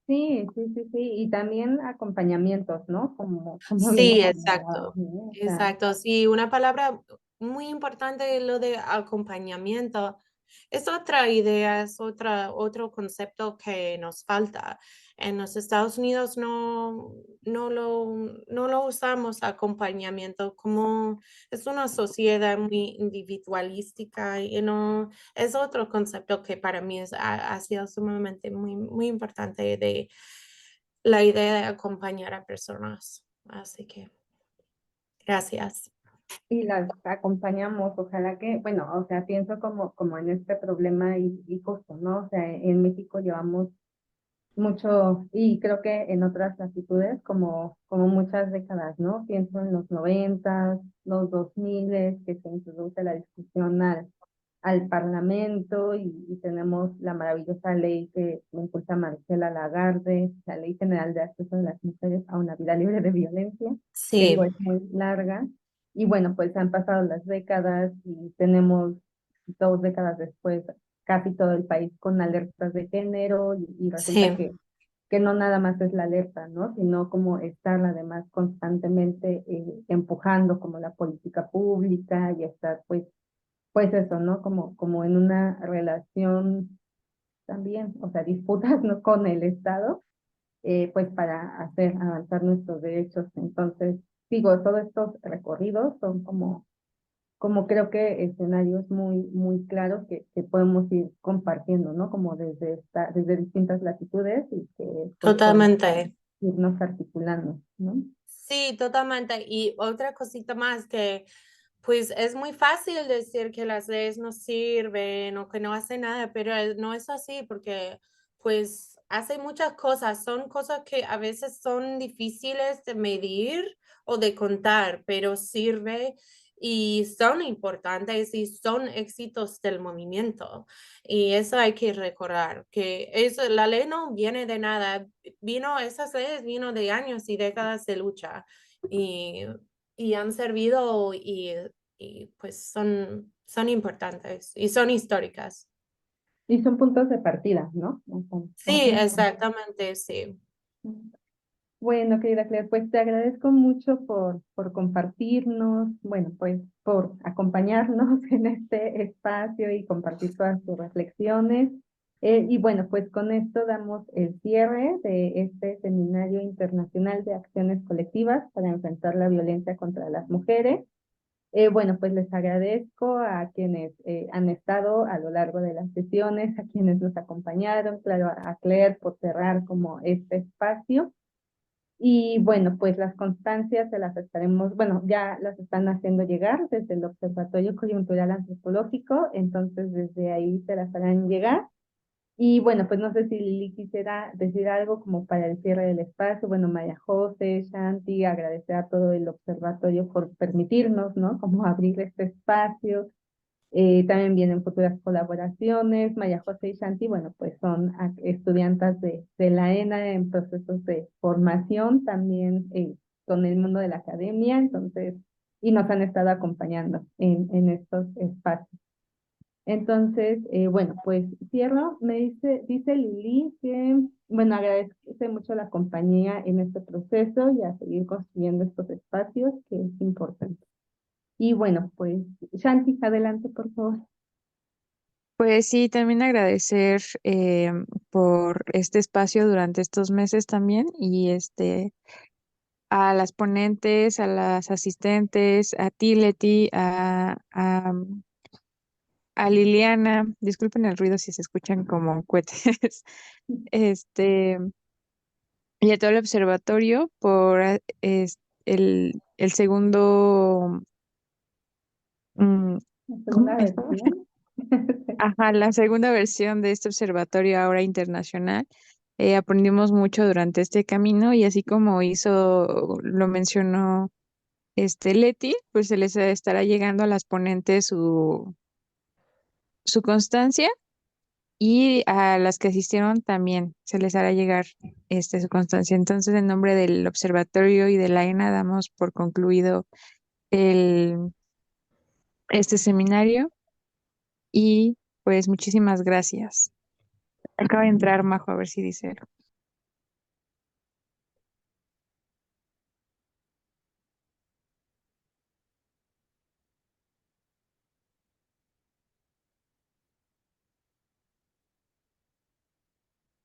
Sí, sí, sí, sí, y también acompañamientos, ¿no? Como bien Sí, señalabas, exacto, ¿no? O sea, exacto. Sí, una palabra muy importante, lo de acompañamiento, es otra idea, es otro concepto que nos falta. En los Estados Unidos no lo usamos acompañamiento como es una sociedad muy individualística y no, es otro concepto que para mí ha sido sumamente muy importante de la idea de acompañar a personas. Así que gracias. y las acompañamos, ojalá que, bueno, o sea, pienso como en este problema y justo, ¿no? O sea, en México llevamos mucho, y creo que en otras latitudes, como muchas décadas, ¿no? Pienso en los 90, los 2000, que se introduce la discusión al Parlamento y tenemos la maravillosa ley que impulsa Marcela Lagarde, la Ley General de Acceso de las Mujeres a una Vida Libre de Violencia, que digo Sí, es muy larga. Y bueno, pues han pasado las décadas y tenemos 2 décadas después casi todo el país con alertas de género y resulta sí, que no nada más es la alerta, ¿no? Sino como estar además constantemente empujando como la política pública y estar pues eso, ¿no? Como en una relación también, o sea, disputas, ¿no? Con el Estado, pues para hacer avanzar nuestros derechos. Entonces, digo, todos estos recorridos son como creo que escenarios muy claros que podemos ir compartiendo, ¿no? Como desde distintas latitudes y que pues podemos totalmente. irnos articulando, ¿no? Sí, totalmente. Y otra cosita más que, pues es muy fácil decir que las leyes no sirven o que no hacen nada, pero no es así porque, pues, hace muchas cosas. Son cosas que a veces son difíciles de medir o de contar, pero sirve y son importantes y son éxitos del movimiento. Y eso hay que recordar, que eso, la ley no viene de nada, esas leyes vino de años y décadas de lucha y, y han servido y pues son importantes y son históricas. Y son puntos de partida, ¿no? Sí, exactamente, sí. Bueno, querida Claire, pues te agradezco mucho por compartirnos, bueno, pues por acompañarnos en este espacio y compartir todas tus reflexiones. Y bueno, pues con esto damos el cierre de este Seminario Internacional de Acciones Colectivas para enfrentar la violencia contra las mujeres. Bueno, pues les agradezco a quienes han estado a lo largo de las sesiones, a quienes nos acompañaron, claro, a Claire por cerrar como este espacio. Y bueno, pues las constancias se las estaremos, bueno, ya las están haciendo llegar desde el Observatorio Coyuntural Antropológico, entonces desde ahí se las harán llegar. Y bueno, pues no sé si Lili quisiera decir algo como para el cierre del espacio. Bueno, María José, Shanti, agradecer a todo el observatorio por permitirnos, ¿no? Como abrir este espacio. También vienen futuras colaboraciones. Maya José y Shanti, bueno, pues son estudiantas de la ENA en procesos de formación también con el mundo de la academia, entonces, y nos han estado acompañando en estos espacios. Entonces, bueno, pues cierro. Dice Lili que, bueno, agradece mucho la compañía en este proceso y a seguir construyendo estos espacios, que es importante. Y bueno, pues, Shanti, adelante, por favor. Pues sí, también agradecer por este espacio durante estos meses también y a las ponentes, a las asistentes, a ti, Leti, a Liliana, disculpen el ruido si se escuchan como cohetes, este, y a todo el observatorio por el segundo, mm, La ¿cómo segunda es? versión. Ajá, la segunda versión de este observatorio ahora internacional. Aprendimos mucho durante este camino y así como lo mencionó Leti, pues se les estará llegando a las ponentes su constancia y a las que asistieron también se les hará llegar su constancia. Entonces, en nombre del observatorio y de la ENA damos por concluido el, este seminario y pues muchísimas gracias. Acaba de entrar Majo, a ver si dice algo.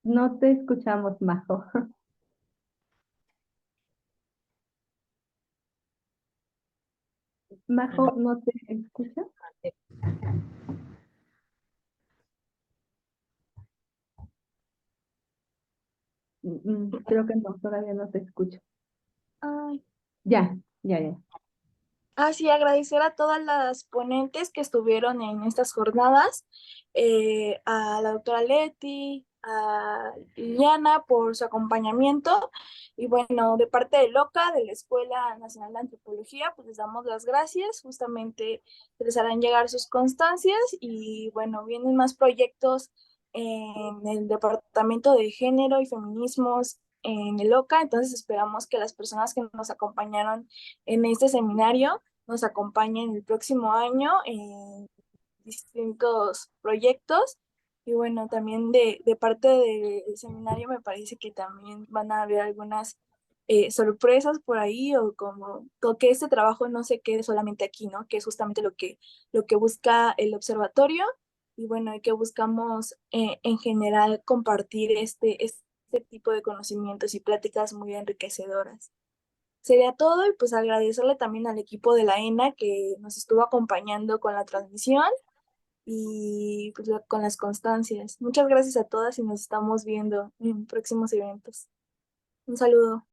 No te escuchamos, Majo. Majo, ¿no te escuchas? Creo que no, todavía no te escucho. Ay. Ya, ya, ya. Sí, agradecer a todas las ponentes que estuvieron en estas jornadas, a la doctora Leti, a Liliana por su acompañamiento y bueno, de parte de LOCA, de la Escuela Nacional de Antropología, pues les damos las gracias, justamente les harán llegar sus constancias y bueno, vienen más proyectos en el Departamento de Género y Feminismos en el LOCA, entonces esperamos que las personas que nos acompañaron en este seminario nos acompañen el próximo año en distintos proyectos. Y bueno, también de parte del seminario me parece que también van a haber algunas sorpresas por ahí o que este trabajo no se quede solamente aquí, ¿no? Que es justamente lo que busca el observatorio y bueno, y que buscamos en general compartir este tipo de conocimientos y pláticas muy enriquecedoras. Sería todo y pues agradecerle también al equipo de la ENA que nos estuvo acompañando con la transmisión y pues con las constancias. Muchas gracias a todas y nos estamos viendo en próximos eventos. Un saludo.